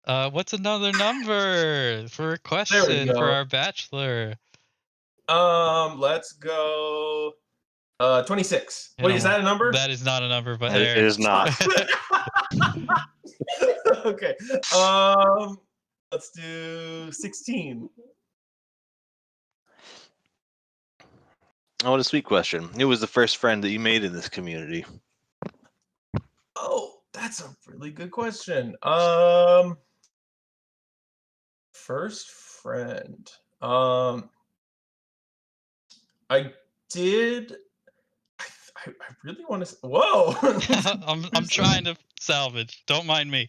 what's another number for a question for our Bachelor? Let's go. 26. Wait, is that a number? That is not a number, but it is not. Okay. Let's do 16. Oh, what a sweet question. Who was the first friend that you made in this community? Oh, that's a really good question. First friend. I did. I really want to. Whoa! I'm trying to salvage. Don't mind me.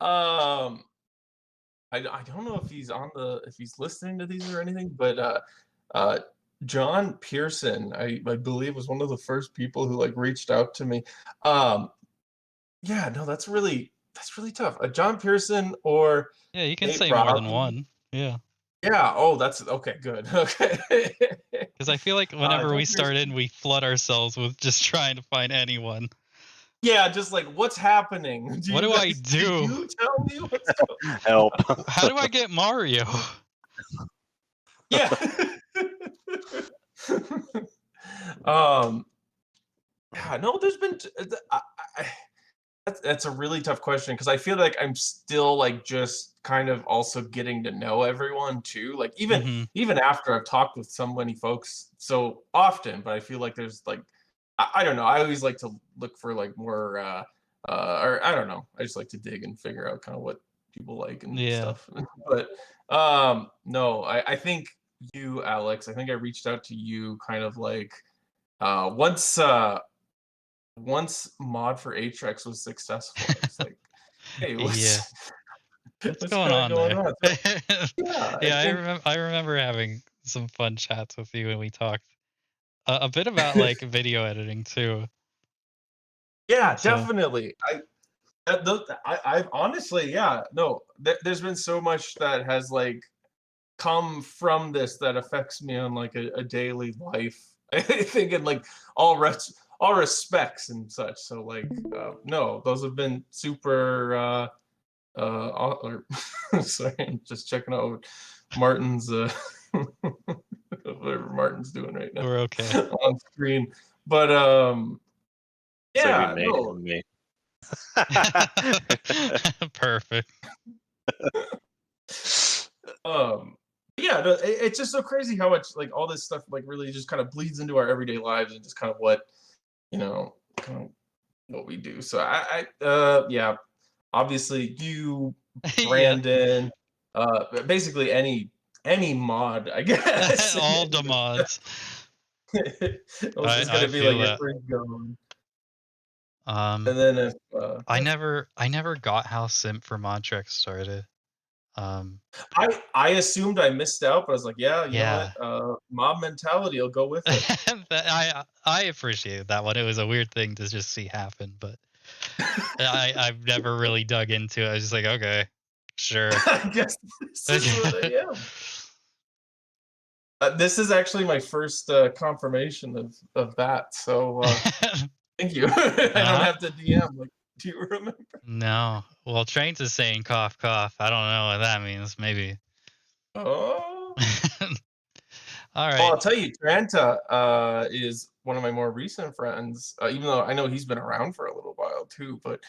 I don't know if he's if he's listening to these or anything, but John Pearson, I believe, was one of the first people who like reached out to me. Yeah, no, that's really tough. John Pearson or yeah, you can Nate say Robbins. more than one. Yeah. Yeah. Oh, that's okay. Good. Okay. Because I feel like whenever we start in, we flood ourselves with just trying to find anyone. Yeah, just like, what's happening? What do I do? You tell me what's going on. Help. How do I get Mario? Yeah. Yeah, no, there's been that's a really tough question because I feel like I'm still like just kind of also getting to know everyone too. Like even after I've talked with so many folks so often, but I feel like there's like I don't know. I always like to look for like more or I don't know. I just like to dig and figure out kind of what people like and Yeah. stuff. But no, I think you, Alex. I think I reached out to you kind of like once Mod for Atrx was successful. It's like, hey, Yeah. What's what's going kind of on going there? on? So, yeah, Yeah, think, I remember having some fun chats with you when we talked a bit about like video editing too. yeah, So definitely. I've honestly, yeah, no. There's been so much that has like come from this that affects me on like a daily life. I think in like all respects and such. So like, no, those have been super. Or, sorry, I'm just checking out Martin's whatever Martin's doing right now we're okay. on screen. But It's like we yeah, made no, me. Perfect. yeah, no, it's just so crazy how much like all this stuff like really just kind of bleeds into our everyday lives and just kind of what kind of what we do. So yeah, obviously you, Yeah. Brandon, basically any mod, I guess. All the mods. Those is I gonna be feel like your that. first go. Um, And then if I never got how Simp for Modtrek started. I assumed I missed out, but I was like, yeah, you Yeah. know what? Mob mentality will go with it. I appreciated that one. It was a weird thing to just see happen, but I've never really dug into it. I was just like, okay, sure. I guess this is what I am. This is actually my first confirmation of that. So thank you. I don't have to DM. Like, do you remember? No. Well, Trains is saying cough, cough. I don't know what that means. Maybe. Oh. All Well, right. I'll tell you, Tranta is one of my more recent friends. Even though I know he's been around for a little while too, but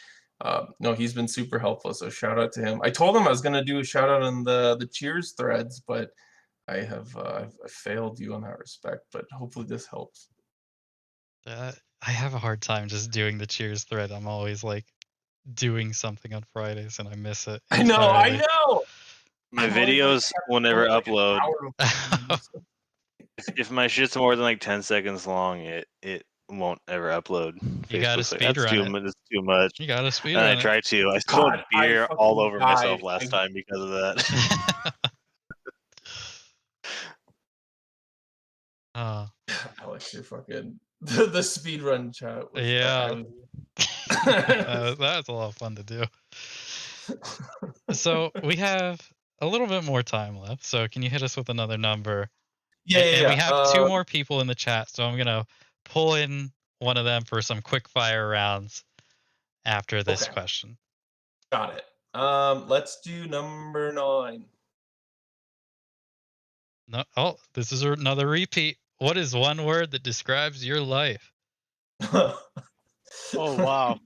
no, he's been super helpful. So shout out to him. I told him I was gonna do a shout out on the Cheers threads, but I have I've failed you on that respect. But hopefully this helps. I have a hard time just doing the Cheers thread. I'm always like doing something on Fridays and I miss it I know, I entirely. know. My I'm always, like, videos will never like, an upload. hour before. If my shit's more than like 10 seconds long, it won't ever upload. You gotta Facebook's like, speed that's run it. that's too much. You gotta speed And I run it. tried to. I spilled God, beer I all fucking over myself died. last time because of that. Alex, you're fucking the speedrun chat was Yeah. That was a lot of fun to do. So we have a little bit more time left. So can you hit us with another number? Yeah. And we have two more people in the chat, so I'm gonna pull in one of them for some quick fire rounds after this question. Got it. Let's do number 9. No, oh, this is another repeat. What is one word that describes your life? Oh wow.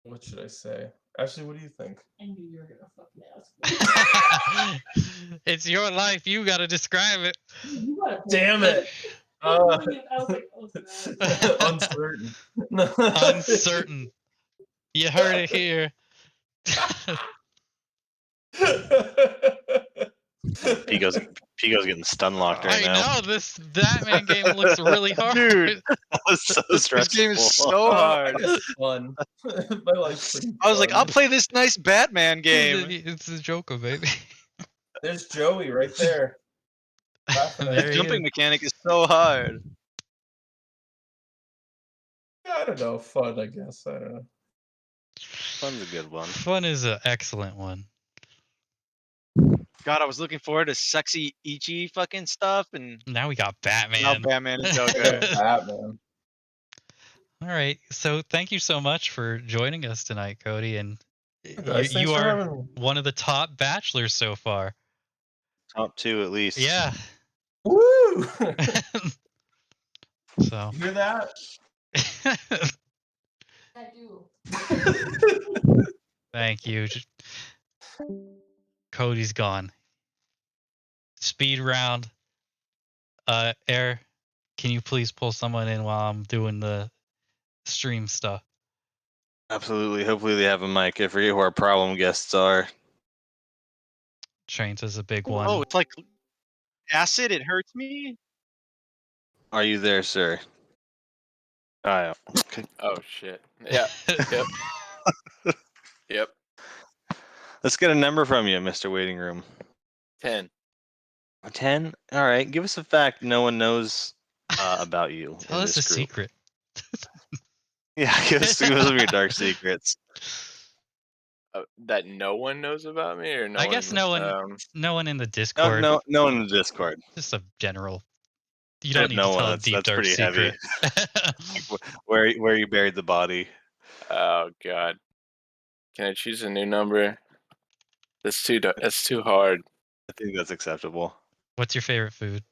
What should I say? Ashley, what do you think? I knew you were gonna fucking ask me. It's your life. You gotta describe it. You gotta Damn it. I was like, oh, God. Uncertain. Uncertain. You heard it here. Pico's getting stun locked right I now. know this Batman game looks really hard. Dude, That was so this stressful. game is so hard. It's fun. My life's pretty I was like, fun. I'll play this nice Batman game. It's a Joker, baby. There's Joey right there. Laughing There at he you. Jumping is. mechanic is so hard. I don't know. Fun, I guess. I don't know. Fun's a good one. Fun is an excellent one. God, I was looking forward to sexy Ichi fucking stuff, and Now we got Batman. now Batman and Joker. Batman. All right. So thank you so much for joining us tonight, Cody. And Guys, thanks you for are having me. one of the top bachelors so far. Top 2 at least. Yeah. Woo! So. You hear that? I do. Thank you. Cody's gone. Speed round. Air. can you please pull someone in while I'm doing the stream stuff? Absolutely. Hopefully they have a mic. I forget who our problem guests are. Trains is a big one. Oh, it's like acid. It hurts me. Are you there, sir? Okay. Oh shit. Yeah. Yep. Yep. Let's get a number from you, Mr. Waiting Room. 10. 10? All right. Give us a fact no one knows about you Tell in us this a group. secret. Yeah, give us some of your dark secrets. That no one knows about me, or no I guess one, no one in the No, Discord. no one in the Discord. Just a general. You don't need No to tell one. a deep That's dark pretty heavy. secret. Where you buried the body? Oh god. Can I choose a new number? That's too hard. I think that's acceptable. What's your favorite food?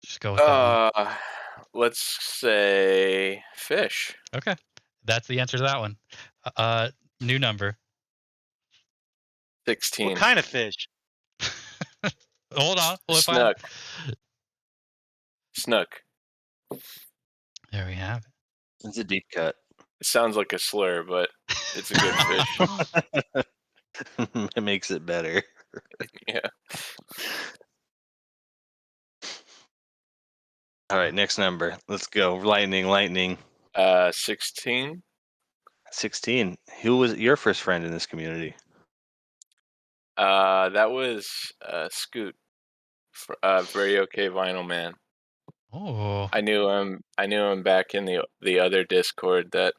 Just go with that one. Let's say fish. Okay, that's the answer to that one. New number. 16. What kind of fish? Hold on. Snook. Snook. There we have It's a deep cut. It sounds like a slur, but it's a good fish. it. It makes it better. Yeah. All right, next number. Let's go. Lightning. 16. 16. Who was your first friend in this community? That was Scoot. Very okay, Vinyl Man. Oh. I knew him back in the other Discord that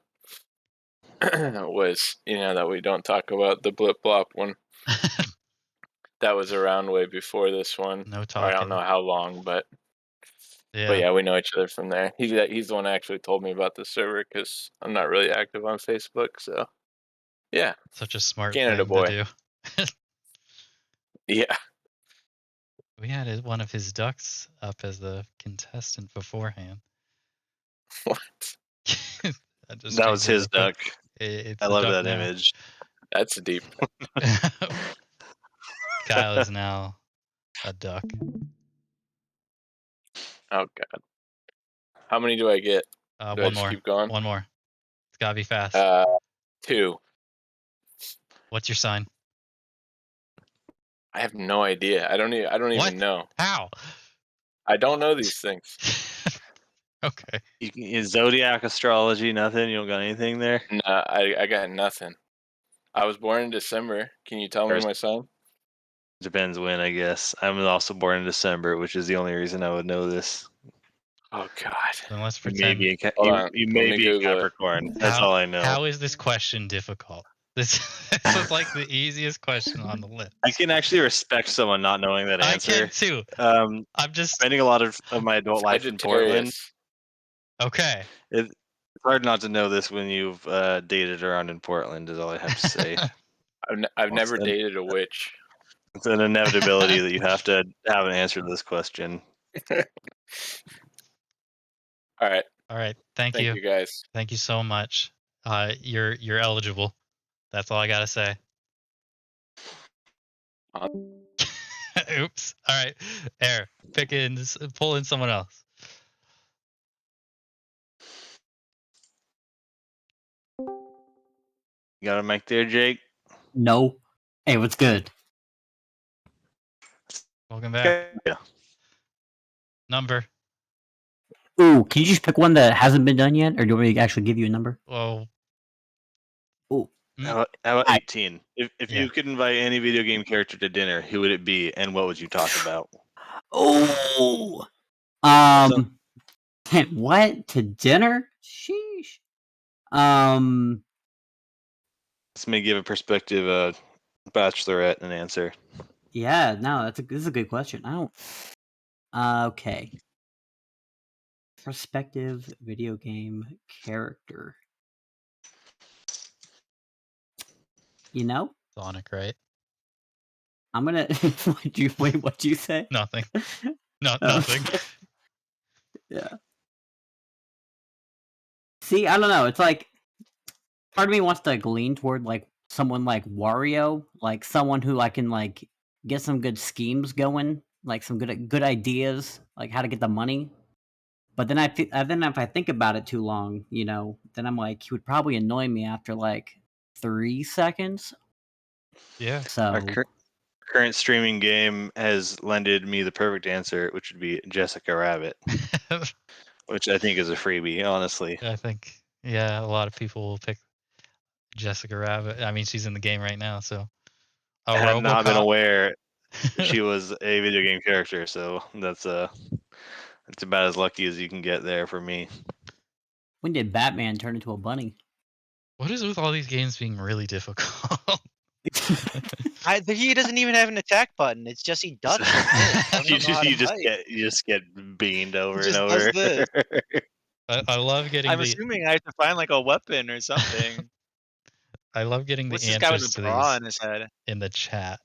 was, that we don't talk about, the Blip Blop one. That was around way before this one. No Or talking. I don't know how long, but Yeah. but yeah, we know each other from there. He's the one who actually told me about the server because I'm not really active on Facebook. So yeah, Such a smart Canada thing boy. to do. Yeah. We had one of his ducks up as the contestant beforehand. What? That was his duck. It's I the love duck that now. image. That's deep. Kyle is now a duck. Oh god. How many do I get? Do I One just more. keep going? One more. It's gotta be fast. 2. What's your sign? I have no idea. I don't What? even know. How? I don't know these things. Okay. Is zodiac astrology nothing? You don't got anything there? No, I got nothing. I was born in December. Can you tell me my sign? Depends when, I guess. I'm also born in December, which is the only reason I would know this. Oh god. Then let's You may pretend. be a, Hold on, you let may me be a Google it. Capricorn. That's all I know. How is this question difficult? This is like the easiest question on the list. I can actually respect someone not knowing that I answer. can too. I'm just spending a lot of my adult life in Portland. Sagittarius. okay. It's hard not to know this when you've dated around in Portland, is all I have to say. I've never Awesome. dated a witch. It's an inevitability that you have to have an answer to this question. All right. All right. Thank Thank you. you guys. Thank you so much. You're eligible. That's all I gotta say. Oops. All right. Air. Pull in someone else. You got a mic there, Jake? No. Hey, what's good? Welcome back. Yeah. Number. Ooh, can you just pick one that hasn't been done yet, or do you want me to actually give you a number? Well. Ooh. How about 18? If Yeah. you could invite any video game character to dinner, who would it be, and what would you talk about? Oh. What to dinner? Sheesh. This may give a perspective Bachelorette an answer. Yeah, no, this is a good question. I don't. Okay. Prospective video game character. You know, Sonic, right? I'm gonna. What'd you say? Nothing. No, Oh. nothing. Yeah. See, I don't know. It's like part of me wants to lean toward like someone like Wario, like someone who I can like get some good schemes going like some good ideas, like how to get the money. But then then if I think about it too long, then I'm like, he would probably annoy me after like 3 seconds. Yeah. Our So current streaming game has lended me the perfect answer, which would be Jessica Rabbit, which I think is a freebie, honestly. I think, a lot of people will pick Jessica Rabbit. I mean, she's in the game right now, so. I had not been RoboCop. aware she was a video game character, so that's about as lucky as you can get there for me. when did Batman turn into a bunny? What is with all these games being really difficult? He doesn't even have an attack button. It's just he ducks. you just get beamed over and just over. does this. I love getting I'm assuming I have to find like a weapon or something. I love getting What's the this guy with answers the to bra these on his head? in the chat.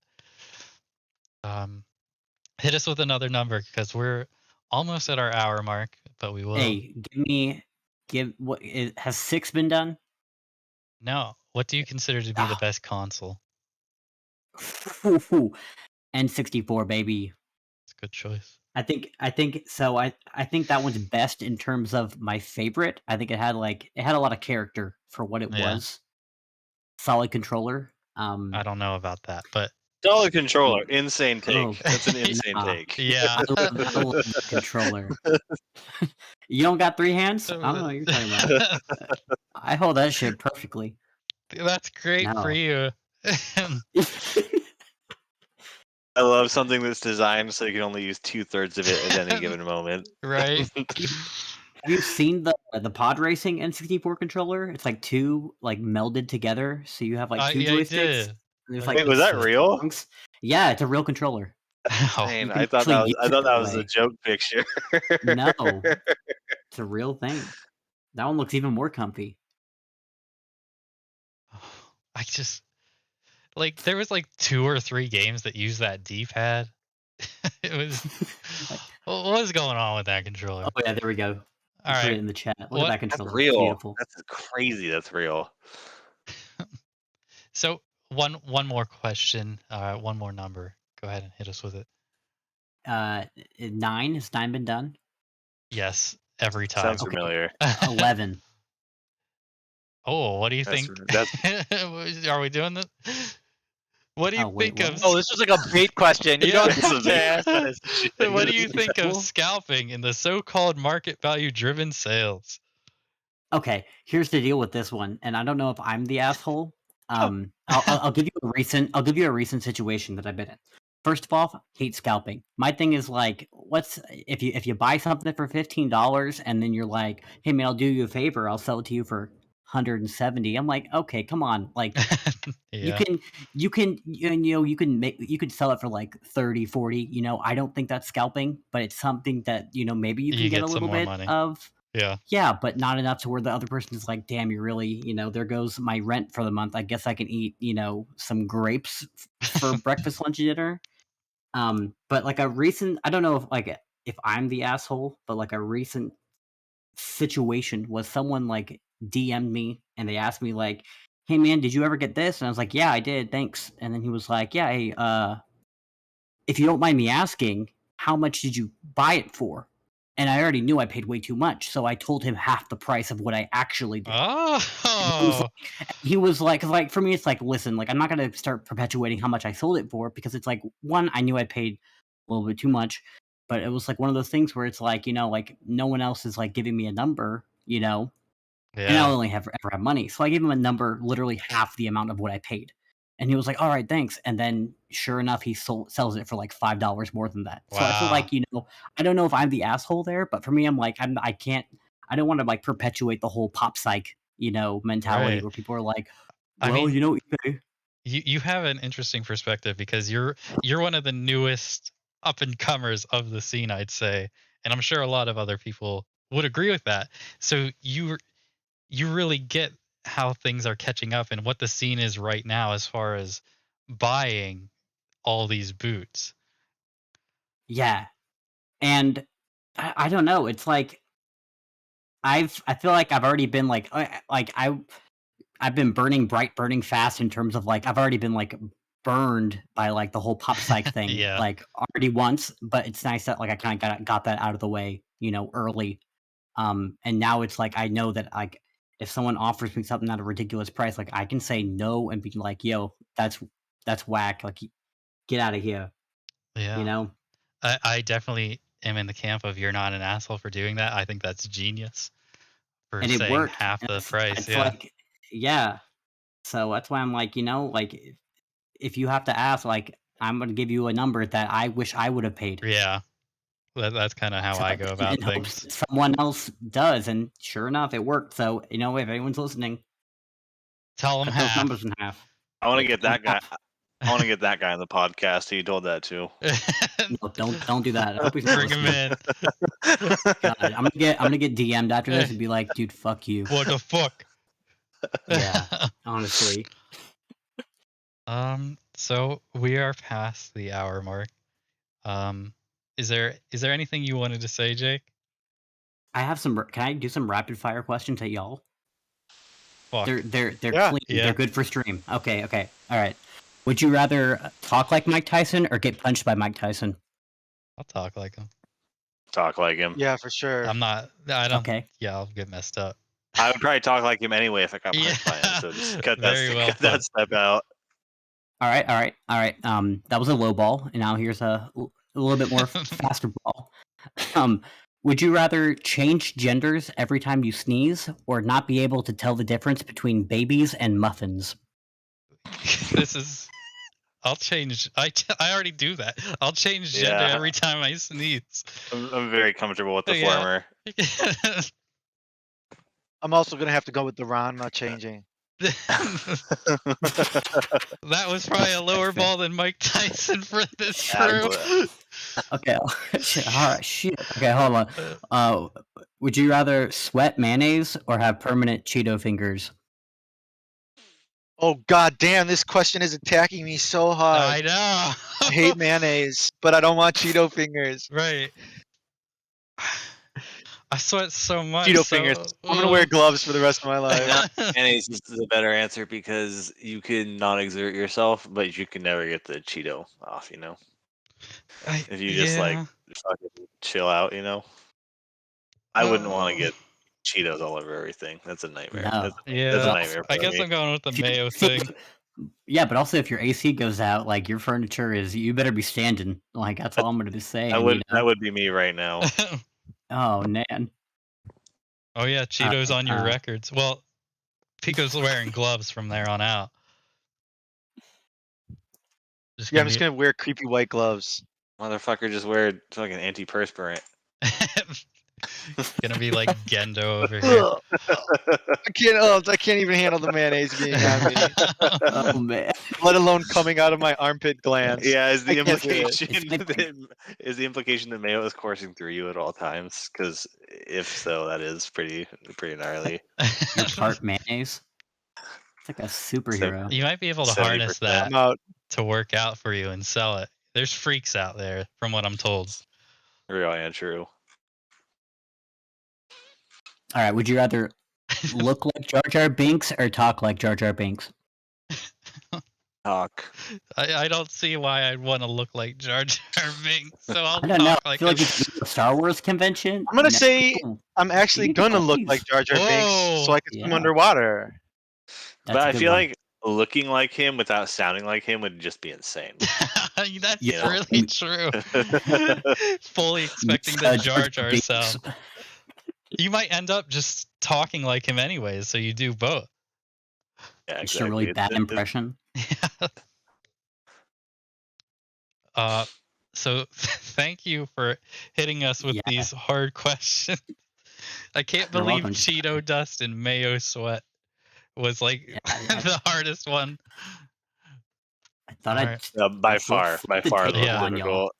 Hit us with another number because we're almost at our hour mark, but we will. Hey, has 6 been done? No. What do you consider to be the best console? N64, baby. It's a good choice. I think so. I think that one's best in terms of my favorite. I think it had a lot of character for what it was. Solid controller. I don't know about that, but Solid controller, insane take. Oh, That's an insane take. yeah. I love the controller. You don't got 3 hands? I don't know what you're talking about. I hold that shit perfectly. That's great for you. I love something that's designed so you can only use 2/3 of it at any given moment. Right. Have you seen the pod racing N64 controller? It's like 2 like melded together, so you have like 2 joysticks. I did. There's Wait, was that real? songs. Yeah, it's a real controller. Man, I thought that was a joke picture. No, it's a real thing. That one looks even more comfy. I just there was like 2 or 3 games that use that D-pad. It was what was going on with that controller? Oh yeah, there we go. All Put right. it in the chat. Look at that controller. That's real. Beautiful. That's crazy. That's real. So one more question. One more number. Go ahead and hit us with it. 9. Has 9 been done? Yes, every time. Sounds familiar. 11. Oh, what do you think? Are we doing this? What do you think of? Oh, this was like a bait question. You don't have to ask us. What do you think of scalping in the so-called market value driven sales? Okay, here's the deal with this one, and I don't know if I'm the asshole. I'll give you a recent situation that I've been in. First of all, hate scalping. My thing is like, if you buy something for $15 and then you're like, hey man, I'll do you a favor, I'll sell it to you for $170. I'm like, okay, come on, like you can sell it for like 30, 40. I don't think that's scalping, but it's something that maybe you can get a little bit money. Of. Yeah, but not enough to where the other person is like, damn, you really, there goes my rent for the month. I guess I can eat, some grapes for breakfast, lunch, and dinner. But like a recent, I don't know if I'm the asshole, but like a recent situation was someone like DM'd me and they asked me like, hey man, did you ever get this? And I was like, yeah, I did, thanks. And then he was like, yeah, hey, if you don't mind me asking, how much did you buy it for? And I already knew I paid way too much, so I told him half the price of what I actually did. Oh. He was like, for me, it's like, listen, like I'm not gonna start perpetuating how much I sold it for because it's like, one, I knew I paid a little bit too much, but it was like one of those things where it's like, like no one else is like giving me a number, and I only ever have money, so I gave him a number, literally half the amount of what I paid. And he was like, all right, thanks. And then sure enough, he sells it for like $5 more than that. Wow. So I feel like, I don't know if I'm the asshole there, but for me, I'm like, I don't want to like perpetuate the whole pop psych, mentality where people are like, well, eBay. You have an interesting perspective because you're one of the newest up and comers of the scene, I'd say. And I'm sure a lot of other people would agree with that. So you really get how things are catching up and what the scene is right now as far as buying all these boots. Yeah. And I don't know. It's like I feel like I've already been I've been burning bright, burning fast in terms of like I've already been like burned by like the whole pop psych thing Yeah. like already once, but it's nice that like I kind of got that out of the way, early. And now it's like I know that like if someone offers me something at a ridiculous price, like I can say no and be like, "Yo, that's whack. Like, get out of here." Yeah. You know. I definitely am in the camp of you're not an asshole for doing that. I think that's genius for And it saying worked. half and the price. it's Yeah. like, yeah. So that's why I'm like, like if you have to ask, like I'm gonna give you a number that I wish I would have paid. Yeah. That's kind of how I go about in hopes things. someone else does, and sure enough, it worked. So if anyone's listening, Tell them cut those half. numbers in half. I want to Yeah, get that guy. I want to get that guy on the podcast. He told that too. No, don't do that. I hope he's not Bring him listening. in. God, I'm gonna get DM'd after this and be like, dude, fuck you. What the fuck? Yeah, honestly. So we are past the hour mark. Is there anything you wanted to say, Jake? I have some. Can I do some rapid fire questions at y'all? Fuck. They're Yeah. clean. Yeah. They're good for stream. Okay. All right. Would you rather talk like Mike Tyson or get punched by Mike Tyson? I'll talk like him. Talk like him. Yeah, for sure. I don't. Okay. Yeah, I'll get messed up. I would probably talk like him anyway if I got punched by him. Yeah. So just cut Very well cut that put. step out. All right. That was a low ball, and now here's a little bit more faster ball. Would you rather change genders every time you sneeze, or not be able to tell the difference between babies and muffins? This is. I'll change. I already do that. I'll change gender Yeah. every time I sneeze. I'm very comfortable with the Yeah. former. I'm also gonna have to go with the Ron not changing. That was probably a lower ball than Mike Tyson for this Yeah, crew. Okay. All right. Shit. Okay. Hold on. Would you rather sweat mayonnaise or have permanent Cheeto fingers? Oh god damn, this question is attacking me so hard. I know. I hate mayonnaise, but I don't want Cheeto fingers. Right. I sweat so much. Cheeto fingers. I'm gonna wear gloves for the rest of my life. Mayonnaise is the better answer because you can not exert yourself, but you can never get the Cheeto off. If you just like fucking chill out, I wouldn't want to get Cheetos all over everything. That's a nightmare. No. That's a Yeah. nightmare. I for guess me. I'm going with the If you- mayo thing. Yeah, but also if your AC goes out, like your furniture is, you better be standing. Like that's all I'm gonna be saying. That would be me right now. Oh man. Oh yeah, Cheetos on your uh, records. Well, Pico's wearing gloves from there on out. Yeah, I'm just gonna wear creepy white gloves. Motherfucker, just wear fucking antiperspirant. gonna be like Gendo over here. I can't even handle the mayonnaise being on me, Oh man. let alone coming out of my armpit glands. Yeah, is the I can't do it. implication that mayo is coursing through you at all times? Because if so, that is pretty gnarly. You're part mayonnaise. It's like a superhero. You might be able to 70%. harness that I'm out. to work out for you and sell it. There's freaks out there, from what I'm told. Real and true. All right. Would you rather look like Jar Jar Binks or talk like Jar Jar Binks? Talk. I don't see why I'd want to look like Jar Jar Binks, so I'll I don't know. talk I like feel like him. if you go to a Star Wars convention, I'm gonna say Ooh, I'm actually You can gonna do look these. like Jar Jar Binks so I can swim Yeah. underwater. that's But a I good feel one. like looking like him without sounding like him would just be insane. That's Yeah. really true. Fully expecting the Jar Jar Binks. sound. You might end up just talking like him anyways, so you do both. Yeah, Just a really bad It's- impression. So thank you for hitting us with Yeah. these hard questions. I can't You're believe welcome. Cheeto dust and mayo sweat was like Yeah, I- the hardest one. I thought All I'd right. by flip far the the table most on y'all. difficult.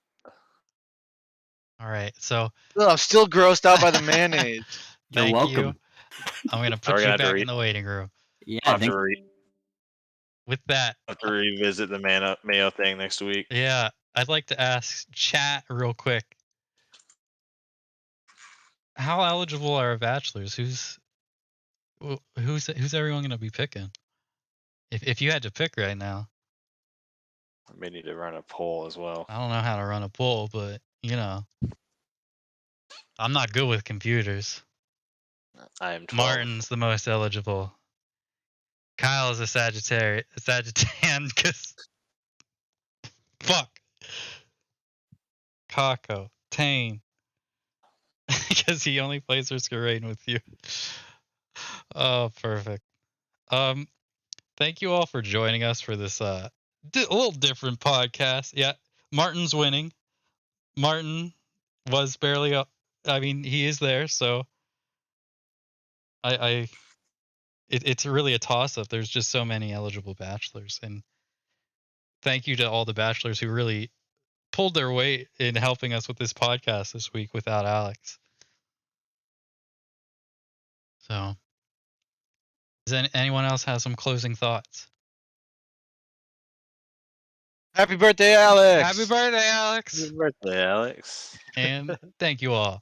All right, so Ugh, I'm still grossed out by the mayonnaise. You're thank welcome. you. I'm gonna We're put gonna you have to back re- in the waiting room. Yeah, I'll have thank to, With that, revisit the mayo thing next week. yeah, I'd like to ask chat real quick. How eligible are bachelors? Who's everyone gonna be picking? If you had to pick right now. I may need to run a poll as well. I don't know how to run a poll, but you know, I'm not good with computers. I am 12. Martin's the most eligible. Kyle is a Sagittarian because fuck. Kako, Tane, because he only plays Risk-A-Rain with you. Oh, perfect. Thank you all for joining us for this a little different podcast. Yeah, Martin's winning. Martin was barely up. I mean, he is there, so it's really a toss-up. There's just so many eligible bachelors, and thank you to all the bachelors who really pulled their weight in helping us with this podcast this week without Alex. So, does anyone else have some closing thoughts? Happy birthday, Alex! Happy birthday, Alex! Happy birthday, Alex. And thank you all.